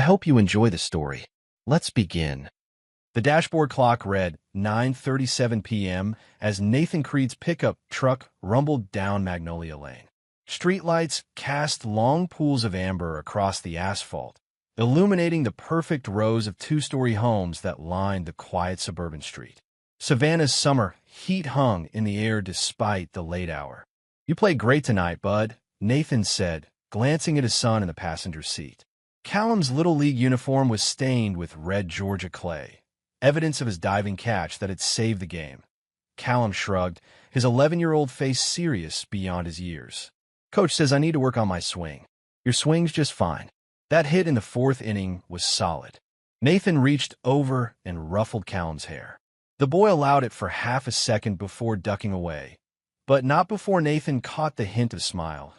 hope you enjoy the story. Let's begin. The dashboard clock read 9:37 p.m. as Nathan Creed's pickup truck rumbled down Magnolia Lane. Streetlights cast long pools of amber across the asphalt, illuminating the perfect rows of two-story homes that lined the quiet suburban street. Savannah's summer heat hung in the air despite the late hour. "You played great tonight, bud," Nathan said, glancing at his son in the passenger seat. Callum's Little League uniform was stained with red Georgia clay, evidence of his diving catch that had saved the game. Callum shrugged, his 11-year-old face serious beyond his years. "Coach says I need to work on my swing." "Your swing's just fine." That hit in the fourth inning was solid. Nathan reached over and ruffled Callum's hair. The boy allowed it for half a second before ducking away, but not before Nathan caught the hint of smile.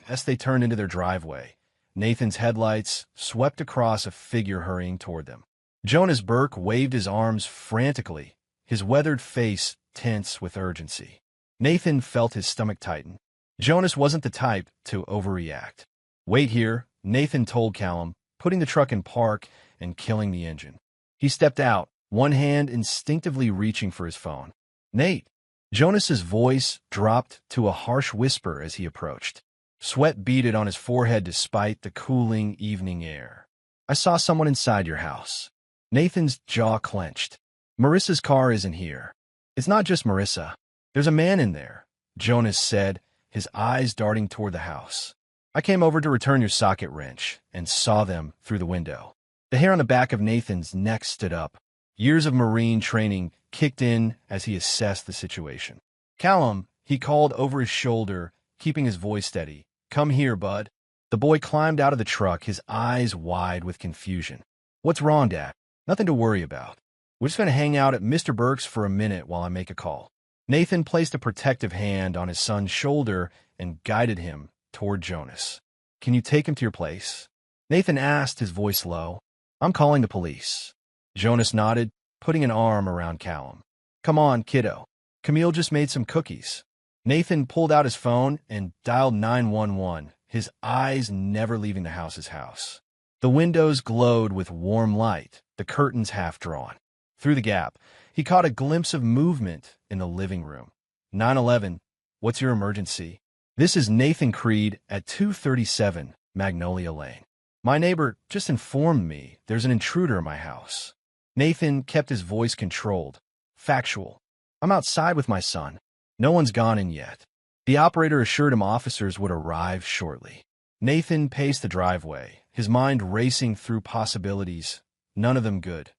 As they turned into their driveway, Nathan's headlights swept across a figure hurrying toward them. Jonas Burke waved his arms frantically, his weathered face tense with urgency. Nathan felt his stomach tighten. Jonas wasn't the type to overreact. "Wait here," Nathan told Callum, putting the truck in park and killing the engine. He stepped out, one hand instinctively reaching for his phone. "Nate!" Jonas's voice dropped to a harsh whisper as he approached. Sweat beaded on his forehead despite the cooling evening air. "I saw someone inside your house." Nathan's jaw clenched. "Marissa's car isn't here." "It's not just Marissa. There's a man in there," Jonas said, his eyes darting toward the house. "I came over to return your socket wrench and saw them through the window." The hair on the back of Nathan's neck stood up. Years of Marine training kicked in as he assessed the situation. "Callum," he called over his shoulder, keeping his voice steady. "Come here, bud." The boy climbed out of the truck, his eyes wide with confusion. "What's wrong, Dad?" "Nothing to worry about. We're just going to hang out at Mr. Burke's for a minute while I make a call." Nathan placed a protective hand on his son's shoulder and guided him toward Jonas. "Can you take him to your place?" Nathan asked, his voice low. "I'm calling the police." Jonas nodded, putting an arm around Callum. "Come on, kiddo. Camille just made some cookies." Nathan pulled out his phone and dialed 911, his eyes never leaving the house's house. The windows glowed with warm light, the curtains half drawn. Through the gap, he caught a glimpse of movement in the living room. 911, what's your emergency?" "This is Nathan Creed at 237 Magnolia Lane. My neighbor just informed me there's an intruder in my house." Nathan kept his voice controlled, factual. "I'm outside with my son. No one's gone in yet." The operator assured him officers would arrive shortly. Nathan paced the driveway, his mind racing through possibilities, none of them good.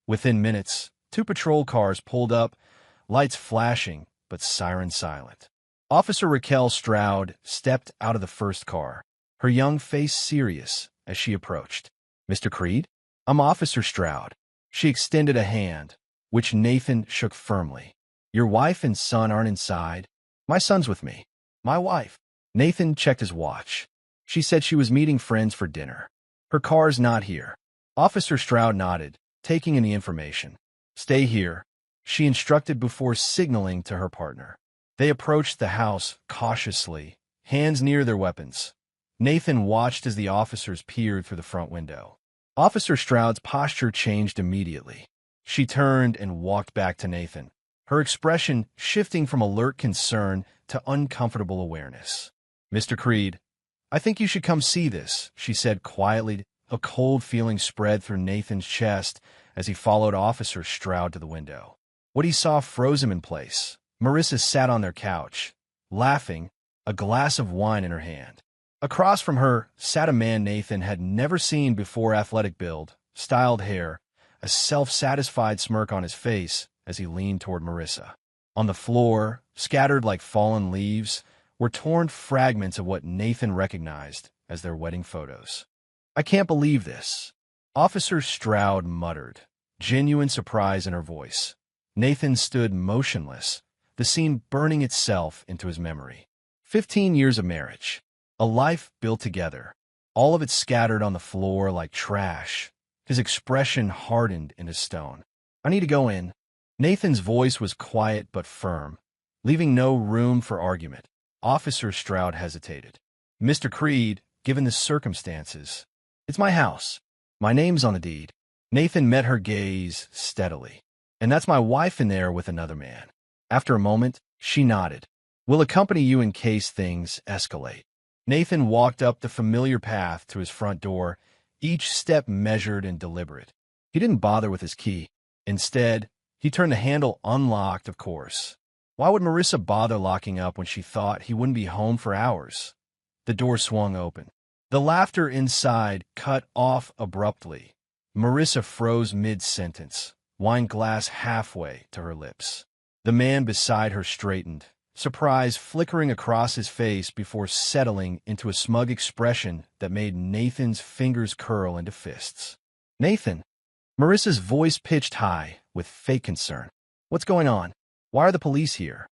Within minutes, 2 patrol cars pulled up, lights flashing, but sirens silent. Officer Raquel Stroud stepped out of the first car, her young face serious as she approached. "Mr. Creed?" "I'm Officer Stroud." She extended a hand, which Nathan shook firmly. "Your wife and son aren't inside?" "My son's with me." "My wife." Nathan checked his watch. "She said she was meeting friends for dinner. Her car's not here." Officer Stroud nodded, taking in the information. "Stay here," she instructed before signaling to her partner. They approached the house cautiously, hands near their weapons. Nathan watched as the officers peered through the front window. Officer Stroud's posture changed immediately. She turned and walked back to Nathan, her expression shifting from alert concern to uncomfortable awareness. "Mr. Creed, I think you should come see this," she said quietly. A cold feeling spread through Nathan's chest as he followed Officer Stroud to the window. What he saw froze him in place. Marissa sat on their couch, laughing, a glass of wine in her hand. Across from her sat a man Nathan had never seen before, athletic build, styled hair, a self-satisfied smirk on his face as he leaned toward Marissa. On the floor, scattered like fallen leaves, were torn fragments of what Nathan recognized as their wedding photos. "I can't believe this," Officer Stroud muttered, genuine surprise in her voice. Nathan stood motionless, the scene burning itself into his memory. 15 years of marriage, a life built together, all of it scattered on the floor like trash. His expression hardened into stone. "I need to go in." Nathan's voice was quiet but firm, leaving no room for argument. Officer Stroud hesitated. "Mr. Creed, given the circumstances..." "It's my house. My name's on the deed. Nathan met her gaze steadily. And that's my wife in there with another man. After a moment, she nodded. We'll accompany you in case things escalate. Nathan walked up the familiar path to his front door, each step measured and deliberate. He didn't bother with his key. Instead, he turned the handle unlocked, of course. Why would Marissa bother locking up when she thought he wouldn't be home for hours? The door swung open. The laughter inside cut off abruptly. Marissa froze mid-sentence, wine glass halfway to her lips. The man beside her straightened, surprise flickering across his face before settling into a smug expression that made Nathan's fingers curl into fists. Nathan! Marissa's voice pitched high, with fake concern. What's going on? Why are the police here?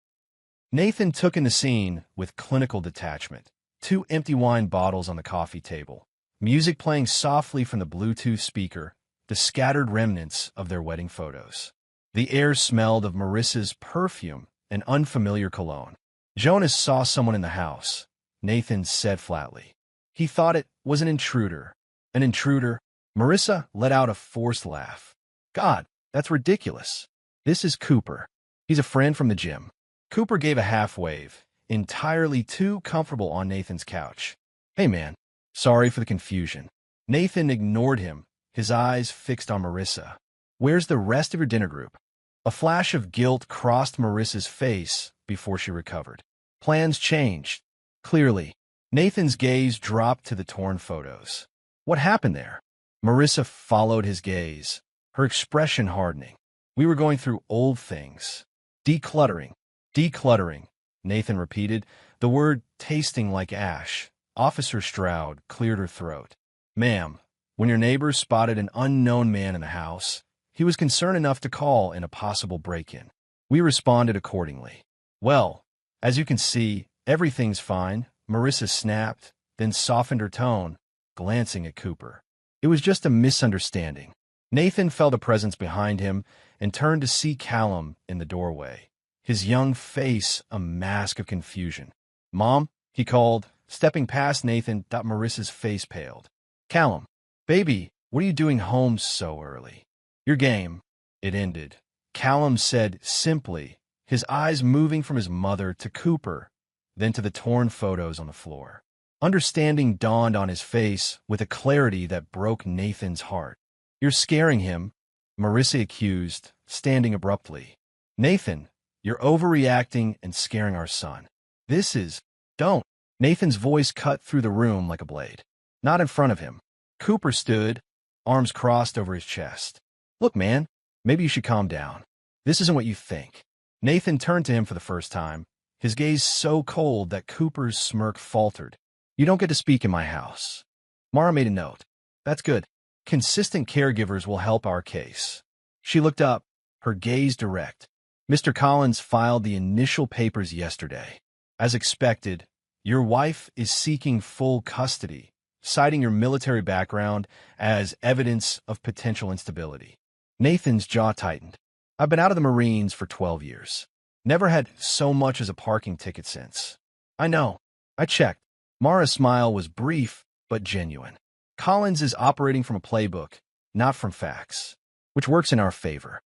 Nathan took in the scene with clinical detachment. 2 empty wine bottles on the coffee table, music playing softly from the Bluetooth speaker, the scattered remnants of their wedding photos. The air smelled of Marissa's perfume, an unfamiliar cologne. Jonas saw someone in the house, Nathan said flatly. He thought it was an intruder. An intruder? Marissa let out a forced laugh. God, that's ridiculous. This is Cooper. He's a friend from the gym. Cooper gave a half wave, entirely too comfortable on Nathan's couch. Hey man, sorry for the confusion. Nathan ignored him, his eyes fixed on Marissa. Where's the rest of your dinner group? A flash of guilt crossed Marissa's face before she recovered. Plans changed. Clearly, Nathan's gaze dropped to the torn photos. What happened there? Marissa followed his gaze, her expression hardening. We were going through old things. Decluttering. Decluttering, Nathan repeated, the word tasting like ash. Officer Stroud cleared her throat. Ma'am, when your neighbors spotted an unknown man in the house, he was concerned enough to call in a possible break-in. We responded accordingly. Well, as you can see, everything's fine, Marissa snapped, then softened her tone, glancing at Cooper. It was just a misunderstanding. Nathan felt a presence behind him and turned to see Callum in the doorway, his young face a mask of confusion. Mom, he called, stepping past Nathan. Marissa's face paled. Callum, baby, what are you doing home so early? Your game. It ended. Callum said simply, his eyes moving from his mother to Cooper, then to the torn photos on the floor. Understanding dawned on his face with a clarity that broke Nathan's heart. You're scaring him, Marissa accused, standing abruptly. Nathan, you're overreacting and scaring our son. Don't. Nathan's voice cut through the room like a blade. Not in front of him. Cooper stood, arms crossed over his chest. Look, man, maybe you should calm down. This isn't what you think. Nathan turned to him for the first time, his gaze so cold that Cooper's smirk faltered. You don't get to speak in my house. Mara made a note. That's good. Consistent caregivers will help our case. She looked up, her gaze direct. Mr. Collins filed the initial papers yesterday. As expected, your wife is seeking full custody, citing your military background as evidence of potential instability. Nathan's jaw tightened. I've been out of the Marines for 12 years. Never had so much as a parking ticket since. I know. I checked. Mara's smile was brief but genuine. Collins is operating from a playbook, not from facts, which works in our favor.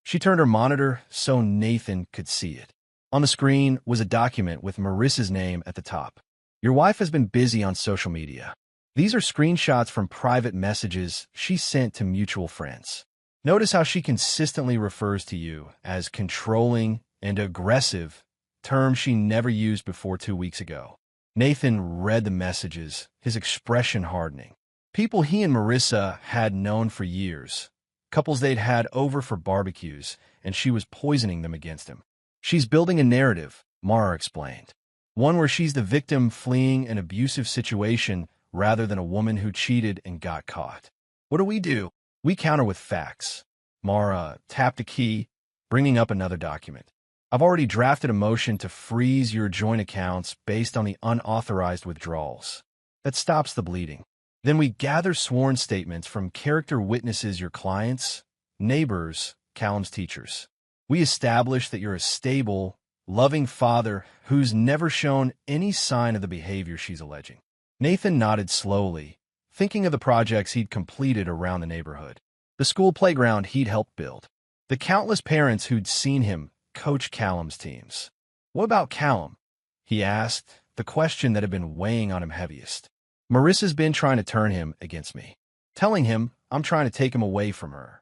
She turned her monitor so Nathan could see it. On the screen was a document with Marissa's name at the top. Your wife has been busy on social media. These are screenshots from private messages she sent to mutual friends. Notice how she consistently refers to you as controlling and aggressive, terms she never used before 2 weeks ago. Nathan read the messages, his expression hardening. People he and Marissa had known for years. Couples they'd had over for barbecues, and she was poisoning them against him. She's building a narrative, Mara explained. One where she's the victim fleeing an abusive situation rather than a woman who cheated and got caught. What do? We counter with facts. Mara tapped a key, bringing up another document. I've already drafted a motion to freeze your joint accounts based on the unauthorized withdrawals. That stops the bleeding. Then we gather sworn statements from character witnesses, your clients, neighbors, Callum's teachers. We establish that you're a stable, loving father who's never shown any sign of the behavior she's alleging. Nathan nodded slowly, thinking of the projects he'd completed around the neighborhood, the school playground he'd helped build, the countless parents who'd seen him coach Callum's teams. What about Callum? He asked, the question that had been weighing on him heaviest. Marissa's been trying to turn him against me, telling him I'm trying to take him away from her.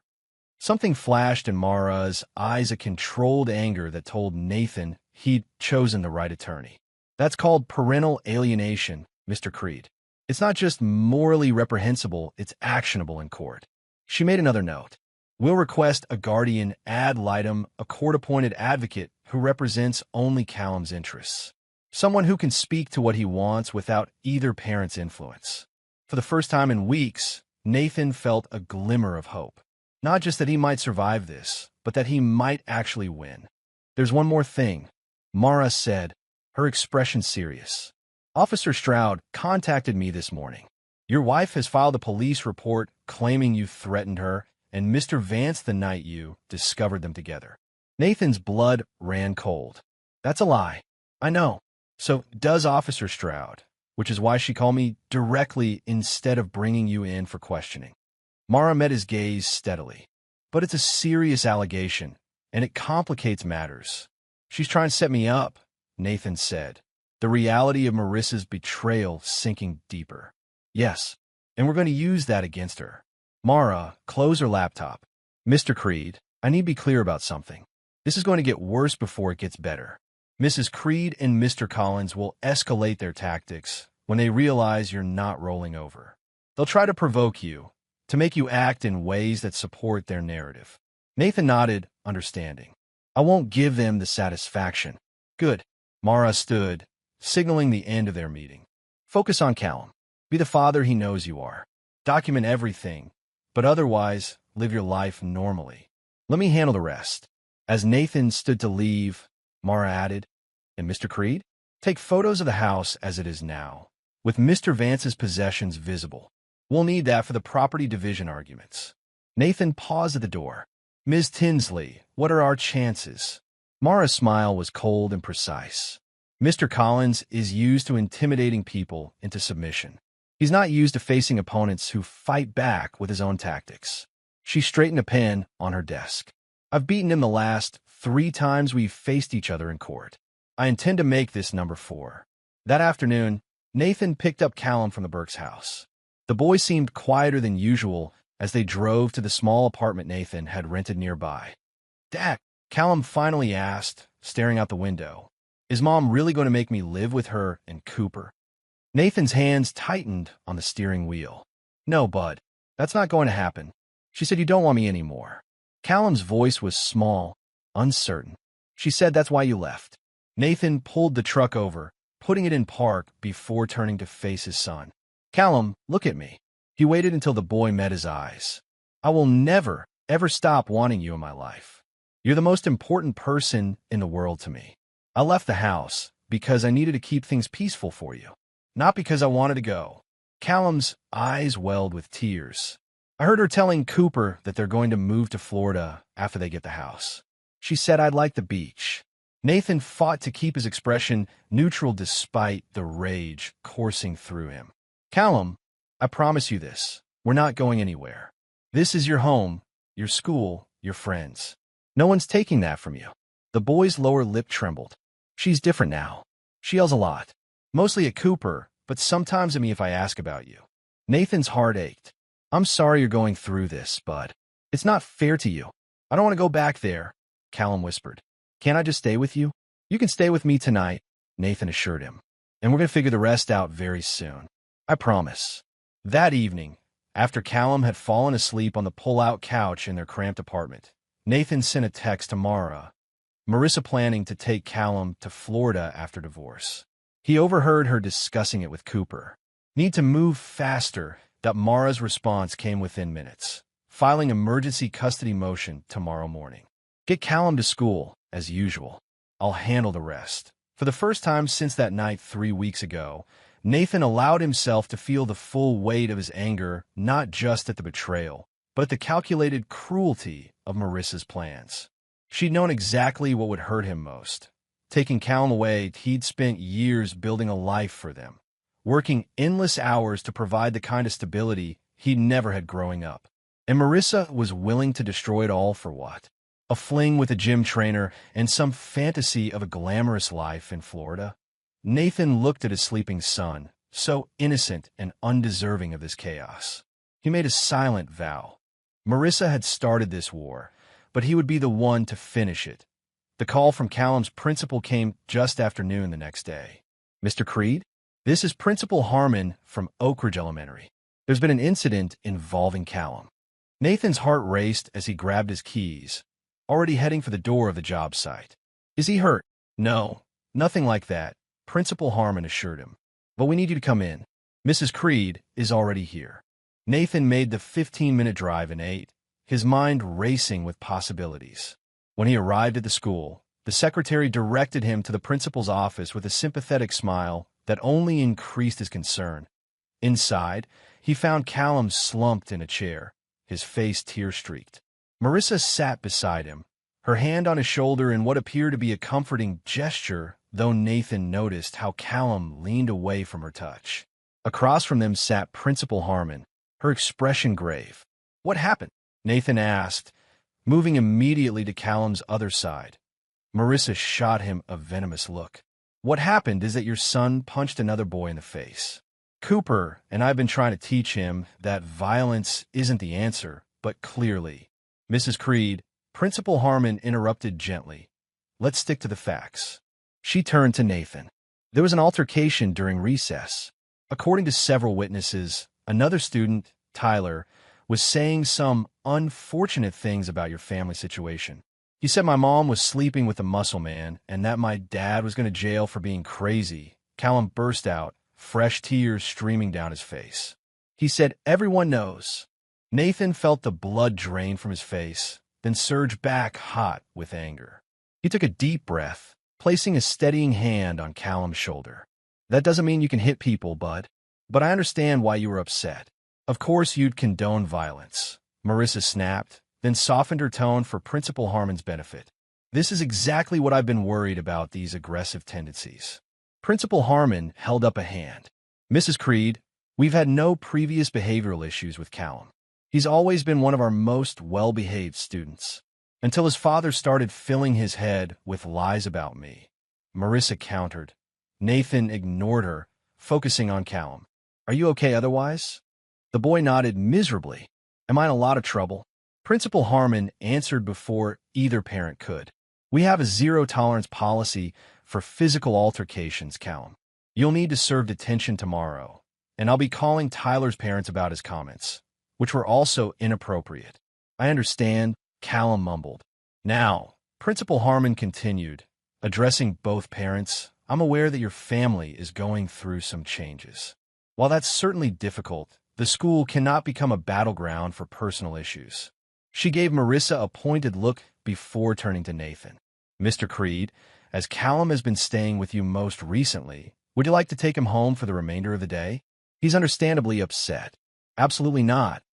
Something flashed in Mara's eyes, a controlled anger that told Nathan he'd chosen the right attorney. That's called parental alienation, Mr. Creed. It's not just morally reprehensible, it's actionable in court. She made another note. We'll request a guardian ad litem, a court-appointed advocate who represents only Callum's interests. Someone who can speak to what he wants without either parent's influence. For the first time in weeks, Nathan felt a glimmer of hope. Not just that he might survive this, but that he might actually win. There's one more thing, Mara said, her expression serious. Officer Stroud contacted me this morning. Your wife has filed a police report claiming you threatened her and Mr. Vance the night you discovered them together. Nathan's blood ran cold. That's a lie. I know. So does Officer Stroud, which is why she called me directly instead of bringing you in for questioning. Mara met his gaze steadily. But it's a serious allegation, and it complicates matters. She's trying to set me up, Nathan said, the reality of Marissa's betrayal sinking deeper. Yes, and we're going to use that against her. Mara, close her laptop. Mr. Creed, I need to be clear about something. This is going to get worse before it gets better. Mrs. Creed and Mr. Collins will escalate their tactics when they realize you're not rolling over. They'll try to provoke you, to make you act in ways that support their narrative. Nathan nodded, understanding. I won't give them the satisfaction. Good. Mara stood, signaling the end of their meeting. Focus on Callum. Be the father he knows you are. Document everything, but otherwise, live your life normally. Let me handle the rest. As Nathan stood to leave, Mara added, and Mr. Creed? Take photos of the house as it is now, with Mr. Vance's possessions visible. We'll need that for the property division arguments. Nathan paused at the door. Ms. Tinsley, what are our chances? Mara's smile was cold and precise. Mr. Collins is used to intimidating people into submission. He's not used to facing opponents who fight back with his own tactics. She straightened a pen on her desk. I've beaten him the last 3 times we've faced each other in court. I intend to make this number 4. That afternoon, Nathan picked up Callum from the Burke's house. The boy seemed quieter than usual as they drove to the small apartment Nathan had rented nearby. Dad, Callum finally asked, staring out the window, is Mom really going to make me live with her and Cooper? Nathan's hands tightened on the steering wheel. No, Bud, that's not going to happen. She said you don't want me anymore. Callum's voice was small, uncertain. She said that's why you left. Nathan pulled the truck over, putting it in park before turning to face his son. Callum, look at me. He waited until the boy met his eyes. I will never, ever stop wanting you in my life. You're the most important person in the world to me. I left the house because I needed to keep things peaceful for you. Not because I wanted to go. Callum's eyes welled with tears. I heard her telling Cooper that they're going to move to Florida after they get the house. She said I'd like the beach. Nathan fought to keep his expression neutral despite the rage coursing through him. Callum, I promise you this. We're not going anywhere. This is your home, your school, your friends. No one's taking that from you. The boy's lower lip trembled. She's different now. She yells a lot. Mostly at Cooper, but sometimes at me if I ask about you. Nathan's heart ached. I'm sorry you're going through this, Bud. It's not fair to you. I don't want to go back there, Callum whispered. Can't I just stay with you? You can stay with me tonight, Nathan assured him. And we're going to figure the rest out very soon. I promise. That evening, after Callum had fallen asleep on the pull-out couch in their cramped apartment, Nathan sent a text to Marissa planning to take Callum to Florida after divorce. He overheard her discussing it with Cooper. Need to move faster. That Mara's response came within minutes. Filing emergency custody motion tomorrow morning. Get Callum to school, as usual. I'll handle the rest. For the first time since that night 3 weeks ago, Nathan allowed himself to feel the full weight of his anger, not just at the betrayal, but at the calculated cruelty of Marissa's plans. She'd known exactly what would hurt him most. Taking Callum away, he'd spent years building a life for them. working endless hours to provide the kind of stability he never had growing up. And Marissa was willing to destroy it all for what? A fling with a gym trainer and some fantasy of a glamorous life in Florida? Nathan looked at his sleeping son, so innocent and undeserving of this chaos. He made a silent vow. Marissa had started this war, but he would be the one to finish it. The call from Callum's principal came just after noon the next day. "Mr. Creed? This is Principal Harmon from Oak Ridge Elementary. There's been an incident involving Callum." Nathan's heart raced as he grabbed his keys, already heading for the door of the job site. "Is he hurt?" "No, nothing like that," Principal Harmon assured him. "But we need you to come in. Mrs. Creed is already here." Nathan made the 15-minute drive in 8, his mind racing with possibilities. When he arrived at the school, the secretary directed him to the principal's office with a sympathetic smile that only increased his concern. Inside, he found Callum slumped in a chair, his face tear-streaked. Marissa sat beside him, her hand on his shoulder in what appeared to be a comforting gesture, though Nathan noticed how Callum leaned away from her touch. Across from them sat Principal Harmon, her expression grave. "What happened?" Nathan asked, moving immediately to Callum's other side. Marissa shot him a venomous look. "What happened is that your son punched another boy in the face. Cooper and I've been trying to teach him that violence isn't the answer, but clearly." "Mrs. Creed," Principal Harmon interrupted gently. "Let's stick to the facts." She turned to Nathan. "There was an altercation during recess. According to several witnesses, another student, Tyler, was saying some unfortunate things about your family situation. He said my mom was sleeping with a muscle man and that my dad was going to jail for being crazy." Callum burst out, fresh tears streaming down his face. "He said everyone knows." Nathan felt the blood drain from his face, then surge back hot with anger. He took a deep breath, placing a steadying hand on Callum's shoulder. "That doesn't mean you can hit people, bud. But I understand why you were upset. Of course you'd condone violence." Marissa snapped, then softened her tone for Principal Harmon's benefit. "This is exactly what I've been worried about, these aggressive tendencies." Principal Harmon held up a hand. "Mrs. Creed, we've had no previous behavioral issues with Callum. He's always been one of our most well-behaved students. Until his father started filling his head with lies about me." Marissa countered. Nathan ignored her, focusing on Callum. "Are you okay otherwise?" The boy nodded miserably. "Am I in a lot of trouble?" Principal Harmon answered before either parent could. "We have a zero-tolerance policy for physical altercations, Callum. You'll need to serve detention tomorrow, and I'll be calling Tyler's parents about his comments, which were also inappropriate." "I understand," Callum mumbled. "Now," Principal Harmon continued, addressing both parents, "I'm aware that your family is going through some changes. While that's certainly difficult, the school cannot become a battleground for personal issues." She gave Marissa a pointed look before turning to Nathan. "Mr. Creed, as Callum has been staying with you most recently, would you like to take him home for the remainder of the day? He's understandably upset." "Absolutely not,"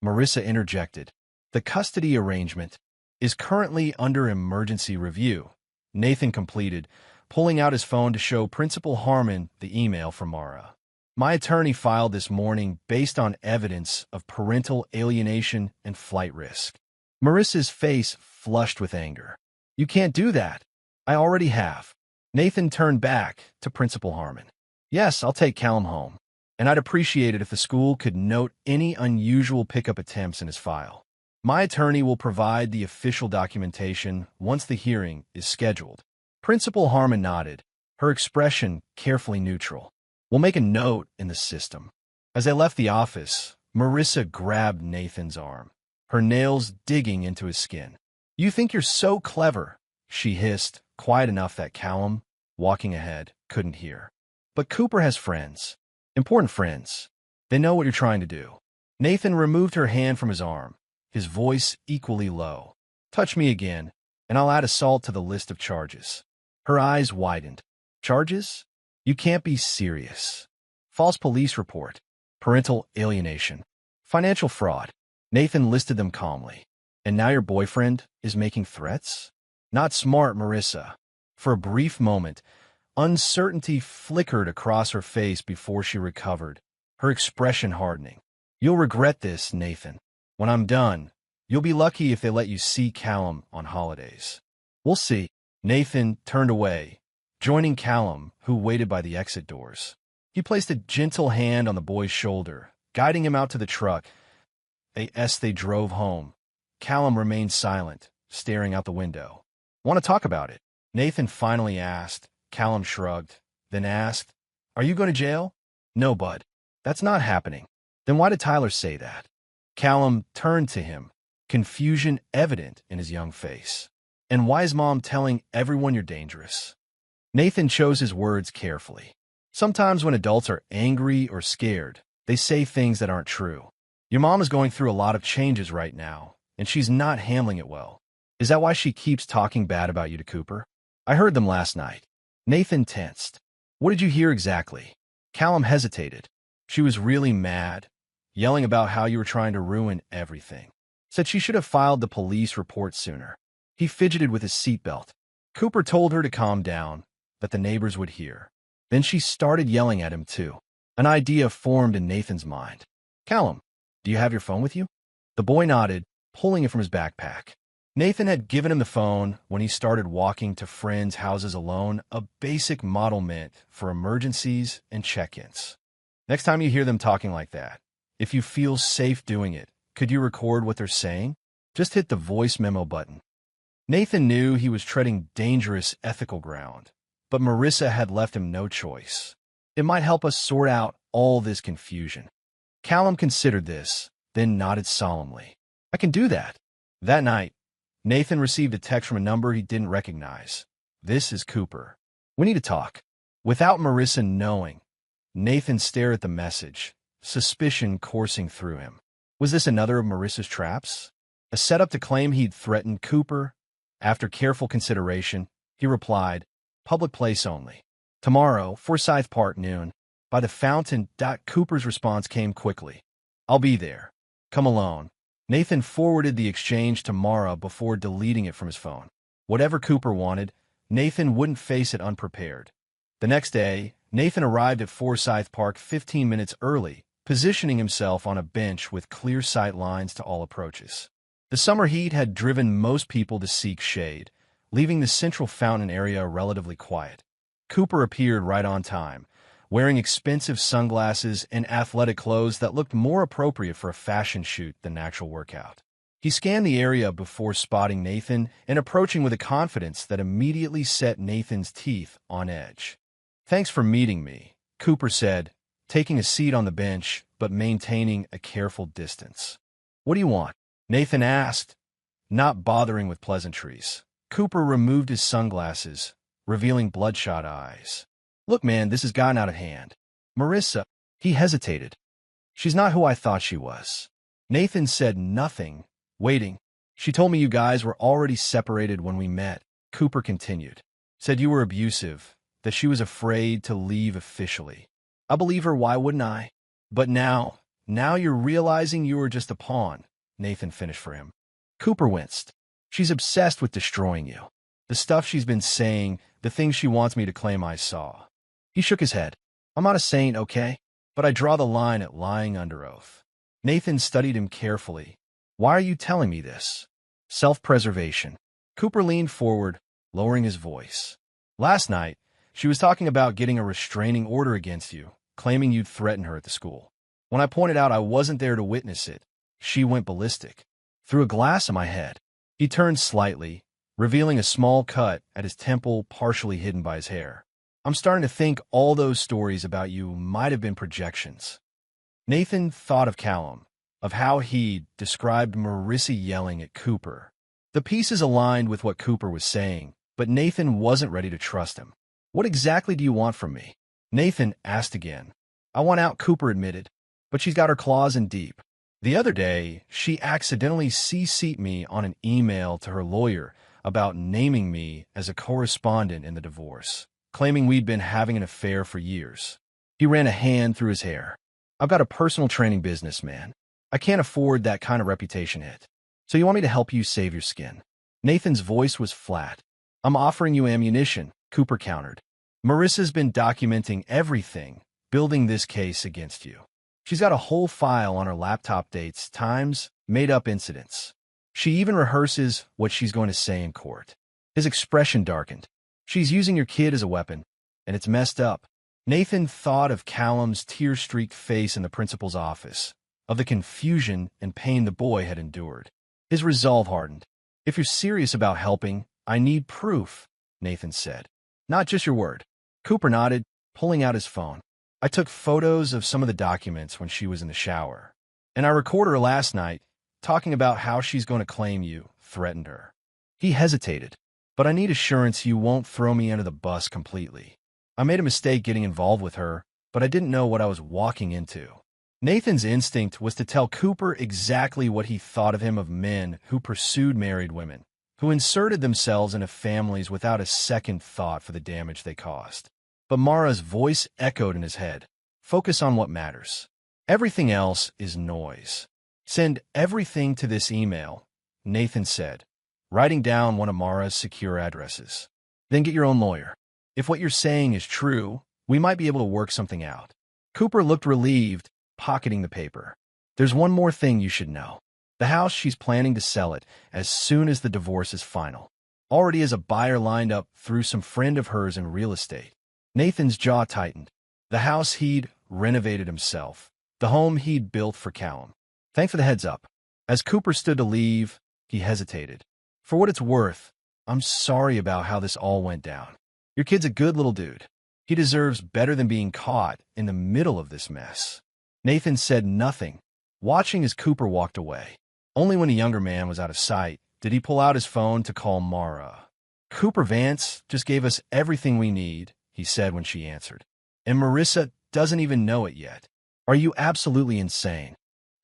Marissa interjected. "The custody arrangement is currently under emergency review," Nathan completed, pulling out his phone to show Principal Harmon the email from Mara. "My attorney filed this morning based on evidence of parental alienation and flight risk." Marissa's face flushed with anger. "You can't do that." "I already have." Nathan turned back to Principal Harmon. "Yes, I'll take Callum home, and I'd appreciate it if the school could note any unusual pickup attempts in his file. My attorney will provide the official documentation once the hearing is scheduled." Principal Harmon nodded, her expression carefully neutral. "We'll make a note in the system." As they left the office, Marissa grabbed Nathan's arm, her nails digging into his skin. "You think you're so clever," she hissed, quiet enough that Callum, walking ahead, couldn't hear. "But Cooper has friends. Important friends. They know what you're trying to do." Nathan removed her hand from his arm, his voice equally low. "Touch me again, and I'll add assault to the list of charges." Her eyes widened. "Charges? You can't be serious." "False police report, parental alienation, financial fraud." Nathan listed them calmly. "And now your boyfriend is making threats?" "Not smart, Marissa." For a brief moment, Uncertainty flickered across her face before she recovered, her expression hardening. "You'll regret this, Nathan. When I'm done, you'll be lucky if they let you see Callum on holidays." "We'll see." Nathan turned away, joining Callum, who waited by the exit doors. He placed a gentle hand on the boy's shoulder, guiding him out to the truck. As they drove home, Callum remained silent, staring out the window. "Want to talk about it?" Nathan finally asked. Callum shrugged, then asked, "Are you going to jail?" "No, bud. That's not happening." "Then why did Tyler say that?" Callum turned to him, confusion evident in his young face. "And why is Mom telling everyone you're dangerous?" Nathan chose his words carefully. Sometimes when adults are angry or scared, they say things that aren't true. "Your mom is going through a lot of changes right now, and she's not handling it well. Is that why she keeps talking bad about you to Cooper?" "I heard them last night." Nathan tensed. "What did you hear exactly?" Callum hesitated. "She was really mad, yelling about how you were trying to ruin everything. Said she should have filed the police report sooner." He fidgeted with his seatbelt. "Cooper told her to calm down, that the neighbors would hear. Then she started yelling at him too." An idea formed in Nathan's mind. "Callum, do you have your phone with you?" The boy nodded, pulling it from his backpack. Nathan had given him the phone when he started walking to friends' houses alone, a basic model meant for emergencies and check-ins. "Next time you hear them talking like that, if you feel safe doing it, could you record what they're saying? Just hit the voice memo button." Nathan knew he was treading dangerous ethical ground, but Marissa had left him no choice. "It might help us sort out all this confusion." Callum considered this, then nodded solemnly. "I can do that." That night, Nathan received a text from a number he didn't recognize. "This is Cooper. We need to talk." Without Marissa knowing, Nathan stared at the message, suspicion coursing through him. Was this another of Marissa's traps? A setup to claim he'd threatened Cooper? After careful consideration, he replied, "Public place only. Tomorrow, Forsyth Park, noon. By the fountain." Cooper's response came quickly. "I'll be there. Come alone." Nathan forwarded the exchange to Mara before deleting it from his phone. Whatever Cooper wanted, Nathan wouldn't face it unprepared. The next day, Nathan arrived at Forsyth Park 15 minutes early, positioning himself on a bench with clear sight lines to all approaches. The summer heat had driven most people to seek shade, leaving the central fountain area relatively quiet. Cooper appeared right on time, wearing expensive sunglasses and athletic clothes that looked more appropriate for a fashion shoot than an actual workout. He scanned the area before spotting Nathan and approaching with a confidence that immediately set Nathan's teeth on edge. "Thanks for meeting me," Cooper said, taking a seat on the bench but maintaining a careful distance. "What do you want?" Nathan asked, not bothering with pleasantries. Cooper removed his sunglasses, revealing bloodshot eyes. "Look, man, this has gotten out of hand. Marissa," he hesitated. "She's not who I thought she was." Nathan said nothing, waiting. "She told me you guys were already separated when we met," Cooper continued. "Said you were abusive, that she was afraid to leave officially." "I believe her, why wouldn't I?" "But now you're realizing you were just a pawn," Nathan finished for him. Cooper winced. "She's obsessed with destroying you. The stuff she's been saying, the things she wants me to claim I saw." He shook his head. "I'm not a saint, okay? But I draw the line at lying under oath." Nathan studied him carefully. "Why are you telling me this?" "Self-preservation." Cooper leaned forward, lowering his voice. "Last night, she was talking about getting a restraining order against you, claiming you'd threatened her at the school. When I pointed out I wasn't there to witness it, she went ballistic. Threw a glass at my head." He turned slightly, revealing a small cut at his temple partially hidden by his hair. "I'm starting to think all those stories about you might have been projections." Nathan thought of Callum, of how he'd described Marissa yelling at Cooper. The pieces aligned with what Cooper was saying, but Nathan wasn't ready to trust him. "What exactly do you want from me?" Nathan asked again. "I want out," Cooper admitted, "but she's got her claws in deep. The other day, she accidentally CC'd me on an email to her lawyer about naming me as a correspondent in the divorce, claiming we'd been having an affair for years." He ran a hand through his hair. "I've got a personal training business, man. I can't afford that kind of reputation hit. So you want me to help you save your skin?" Nathan's voice was flat. "I'm offering you ammunition," Cooper countered. Marissa's been documenting everything, building this case against you. She's got a whole file on her laptop, dates, times, made-up incidents. She even rehearses what she's going to say in court. His expression darkened. She's using your kid as a weapon, and it's messed up. Nathan thought of Callum's tear-streaked face in the principal's office, of the confusion and pain the boy had endured. His resolve hardened. If you're serious about helping, I need proof, Nathan said. Not just your word. Cooper nodded, pulling out his phone. I took photos of some of the documents when she was in the shower. And I recorded her last night, talking about how she's going to claim you threatened her. He hesitated. But I need assurance you won't throw me under the bus completely. I made a mistake getting involved with her, but I didn't know what I was walking into. Nathan's instinct was to tell Cooper exactly what he thought of men who pursued married women, who inserted themselves into families without a second thought for the damage they caused. But Mara's voice echoed in his head. Focus on what matters. Everything else is noise. Send everything to this email, Nathan said, writing down one of Mara's secure addresses. Then get your own lawyer. If what you're saying is true, we might be able to work something out. Cooper looked relieved, pocketing the paper. There's one more thing you should know. The house, she's planning to sell it as soon as the divorce is final. Already has a buyer lined up through some friend of hers in real estate. Nathan's jaw tightened. The house he'd renovated himself. The home he'd built for Callum. Thanks for the heads up. As Cooper stood to leave, he hesitated. For what it's worth, I'm sorry about how this all went down. Your kid's a good little dude. He deserves better than being caught in the middle of this mess. Nathan said nothing, watching as Cooper walked away. Only when the younger man was out of sight did he pull out his phone to call Mara. Cooper Vance just gave us everything we need, he said when she answered. And Marissa doesn't even know it yet. Are you absolutely insane?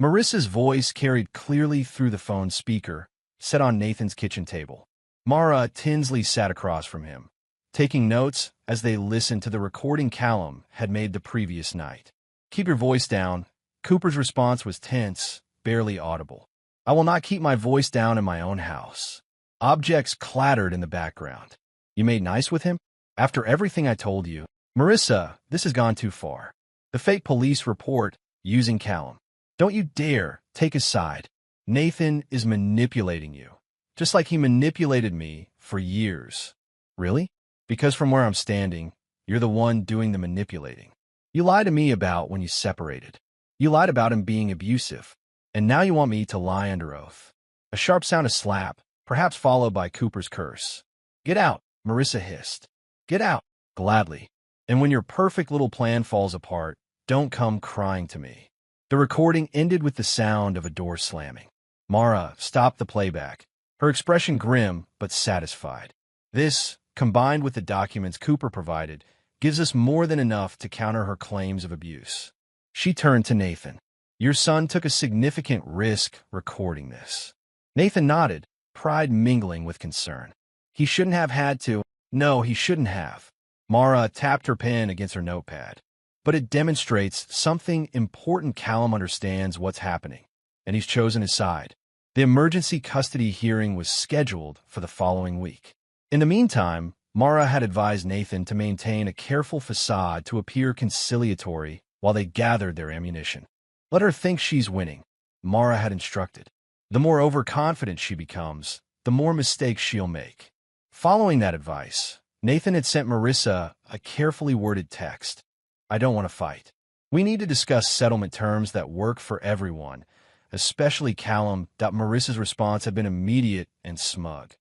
Marissa's voice carried clearly through the phone speaker, set on Nathan's kitchen table. Mara Tinsley sat across from him, taking notes as they listened to the recording Callum had made the previous night. Keep your voice down. Cooper's response was tense, barely audible. I will not keep my voice down in my own house. Objects clattered in the background. You made nice with him? After everything I told you? Marissa, this has gone too far. The fake police report using Callum. Don't you dare take his side. Nathan is manipulating you, just like he manipulated me for years. Really? Because from where I'm standing, you're the one doing the manipulating. You lied to me about when you separated. You lied about him being abusive. And now you want me to lie under oath. A sharp sound of slap, perhaps followed by Cooper's curse. Get out, Marissa hissed. Get out, gladly. And when your perfect little plan falls apart, don't come crying to me. The recording ended with the sound of a door slamming. Mara stopped the playback, her expression grim but satisfied. This, combined with the documents Cooper provided, gives us more than enough to counter her claims of abuse. She turned to Nathan. Your son took a significant risk recording this. Nathan nodded, pride mingling with concern. He shouldn't have had to. No, he shouldn't have. Mara tapped her pen against her notepad. But it demonstrates something important. Callum understands what's happening, and he's chosen his side. The emergency custody hearing was scheduled for the following week. In the meantime, Mara had advised Nathan to maintain a careful facade to appear conciliatory while they gathered their ammunition. Let her think she's winning, Mara had instructed. The more overconfident she becomes, the more mistakes she'll make. Following that advice, Nathan had sent Marissa a carefully worded text. I don't want to fight. We need to discuss settlement terms that work for everyone, especially Callum. Marissa's response had been immediate and smug.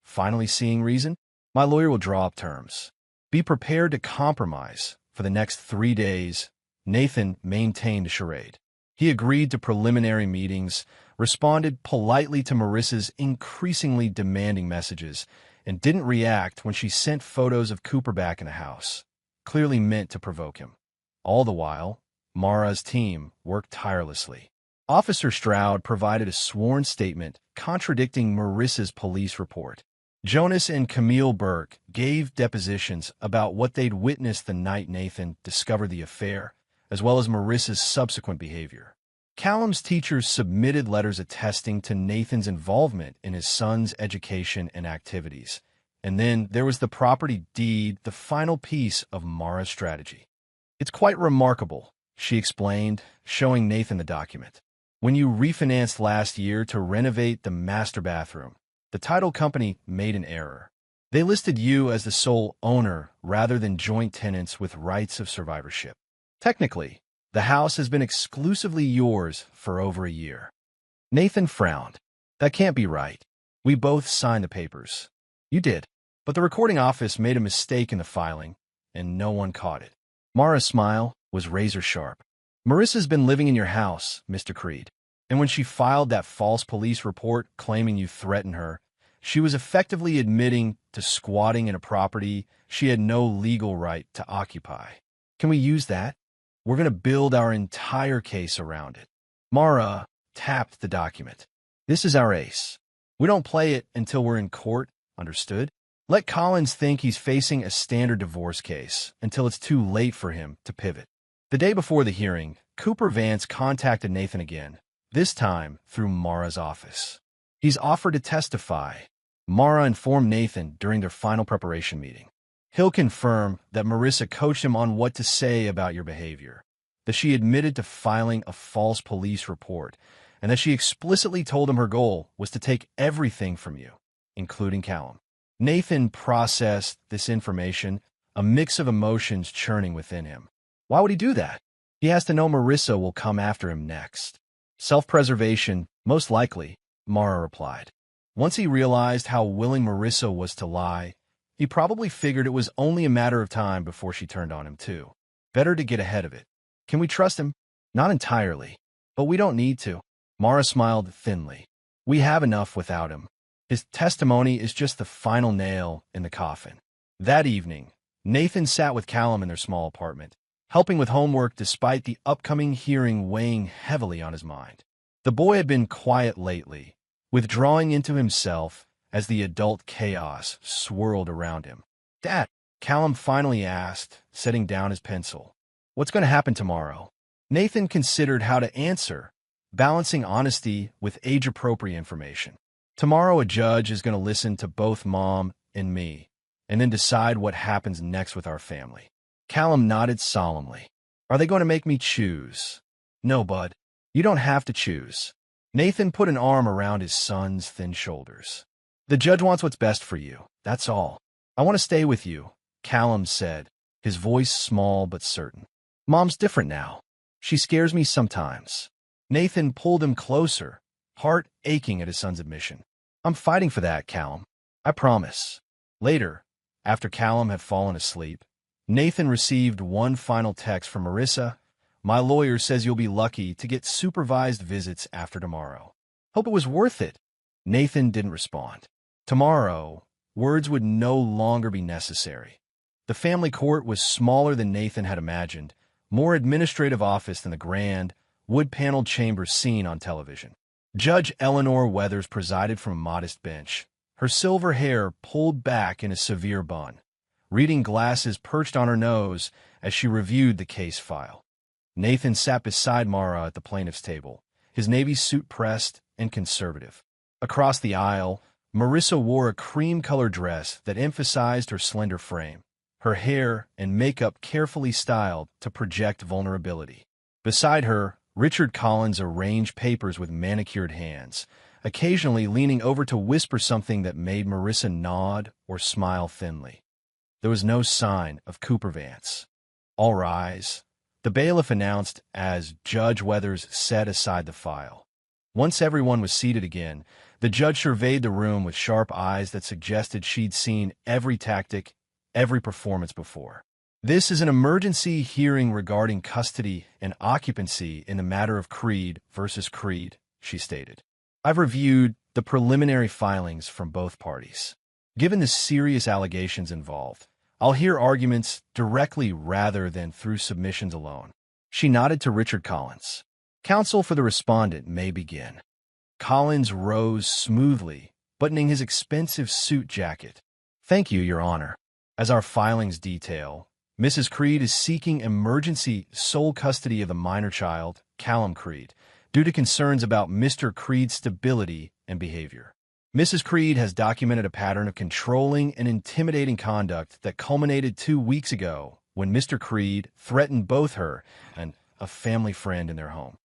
Finally seeing reason? My lawyer will draw up terms. Be prepared to compromise. For the next 3 days, Nathan maintained a charade. He agreed to preliminary meetings, responded politely to Marissa's increasingly demanding messages, and didn't react when she sent photos of Cooper back in the house, clearly meant to provoke him. All the while, Mara's team worked tirelessly. Officer Stroud provided a sworn statement contradicting Marissa's police report. Jonas and Camille Burke gave depositions about what they'd witnessed the night Nathan discovered the affair, as well as Marissa's subsequent behavior. Callum's teachers submitted letters attesting to Nathan's involvement in his son's education and activities, And then there was the property deed, the final piece of Mara's strategy. It's quite remarkable, she explained, showing Nathan the document. When you refinanced last year to renovate the master bathroom, the title company made an error. They listed you as the sole owner rather than joint tenants with rights of survivorship. Technically, the house has been exclusively yours for over a year. Nathan frowned. That can't be right. We both signed the papers. You did, but the recording office made a mistake in the filing, and no one caught it. Mara's smile was razor sharp. Marissa's been living in your house, Mr. Creed, and when she filed that false police report claiming you threatened her, she was effectively admitting to squatting in a property she had no legal right to occupy. Can we use that? We're going to build our entire case around it. Mara tapped the document. This is our ace. We don't play it until we're in court, understood? Let Collins think he's facing a standard divorce case until it's too late for him to pivot. The day before the hearing, Cooper Vance contacted Nathan again, this time through Mara's office. He's offered to testify. Mara informed Nathan during their final preparation meeting. He'll confirm that Marissa coached him on what to say about your behavior, that she admitted to filing a false police report, and that she explicitly told him her goal was to take everything from you, including Callum. Nathan processed this information, a mix of emotions churning within him. Why would he do that? He has to know Marissa will come after him next. Self-preservation, most likely, Mara replied. Once he realized how willing Marissa was to lie, he probably figured it was only a matter of time before she turned on him too. Better to get ahead of it. Can we trust him? Not entirely, but we don't need to. Mara smiled thinly. We have enough without him. His testimony is just the final nail in the coffin. That evening, Nathan sat with Callum in their small apartment, helping with homework despite the upcoming hearing weighing heavily on his mind. The boy had been quiet lately, withdrawing into himself as the adult chaos swirled around him. Dad, Callum finally asked, setting down his pencil. What's going to happen tomorrow? Nathan considered how to answer, balancing honesty with age-appropriate information. Tomorrow a judge is going to listen to both Mom and me, and then decide what happens next with our family. Callum nodded solemnly. Are they going to make me choose? No, bud. You don't have to choose. Nathan put an arm around his son's thin shoulders. The judge wants what's best for you, that's all. I want to stay with you, Callum said, his voice small but certain. Mom's different now. She scares me sometimes. Nathan pulled him closer, heart aching at his son's admission. I'm fighting for that, Callum. I promise. Later, after Callum had fallen asleep, Nathan received one final text from Marissa. My lawyer says you'll be lucky to get supervised visits after tomorrow. Hope it was worth it. Nathan didn't respond. Tomorrow, words would no longer be necessary. The family court was smaller than Nathan had imagined, more administrative office than the grand, wood-paneled chambers seen on television. Judge Eleanor Weathers presided from a modest bench, her silver hair pulled back in a severe bun, reading glasses perched on her nose as she reviewed the case file. Nathan sat beside Mara at the plaintiff's table, his navy suit pressed and conservative. Across the aisle, Marissa wore a cream-colored dress that emphasized her slender frame, her hair and makeup carefully styled to project vulnerability. Beside her, Richard Collins arranged papers with manicured hands, occasionally leaning over to whisper something that made Marissa nod or smile thinly. There was no sign of Cooper Vance. All rise, the bailiff announced as Judge Weathers set aside the file. Once everyone was seated again, the judge surveyed the room with sharp eyes that suggested she'd seen every tactic, every performance before. This is an emergency hearing regarding custody and occupancy in the matter of Creed versus Creed, she stated. I've reviewed the preliminary filings from both parties. Given the serious allegations involved, I'll hear arguments directly rather than through submissions alone. She nodded to Richard Collins. Counsel for the respondent may begin. Collins rose smoothly, buttoning his expensive suit jacket. Thank you, Your Honor. As our filings detail, Mrs. Creed is seeking emergency sole custody of the minor child, Callum Creed, due to concerns about Mr. Creed's stability and behavior. Mrs. Creed has documented a pattern of controlling and intimidating conduct that culminated 2 weeks ago when Mr. Creed threatened both her and a family friend in their home.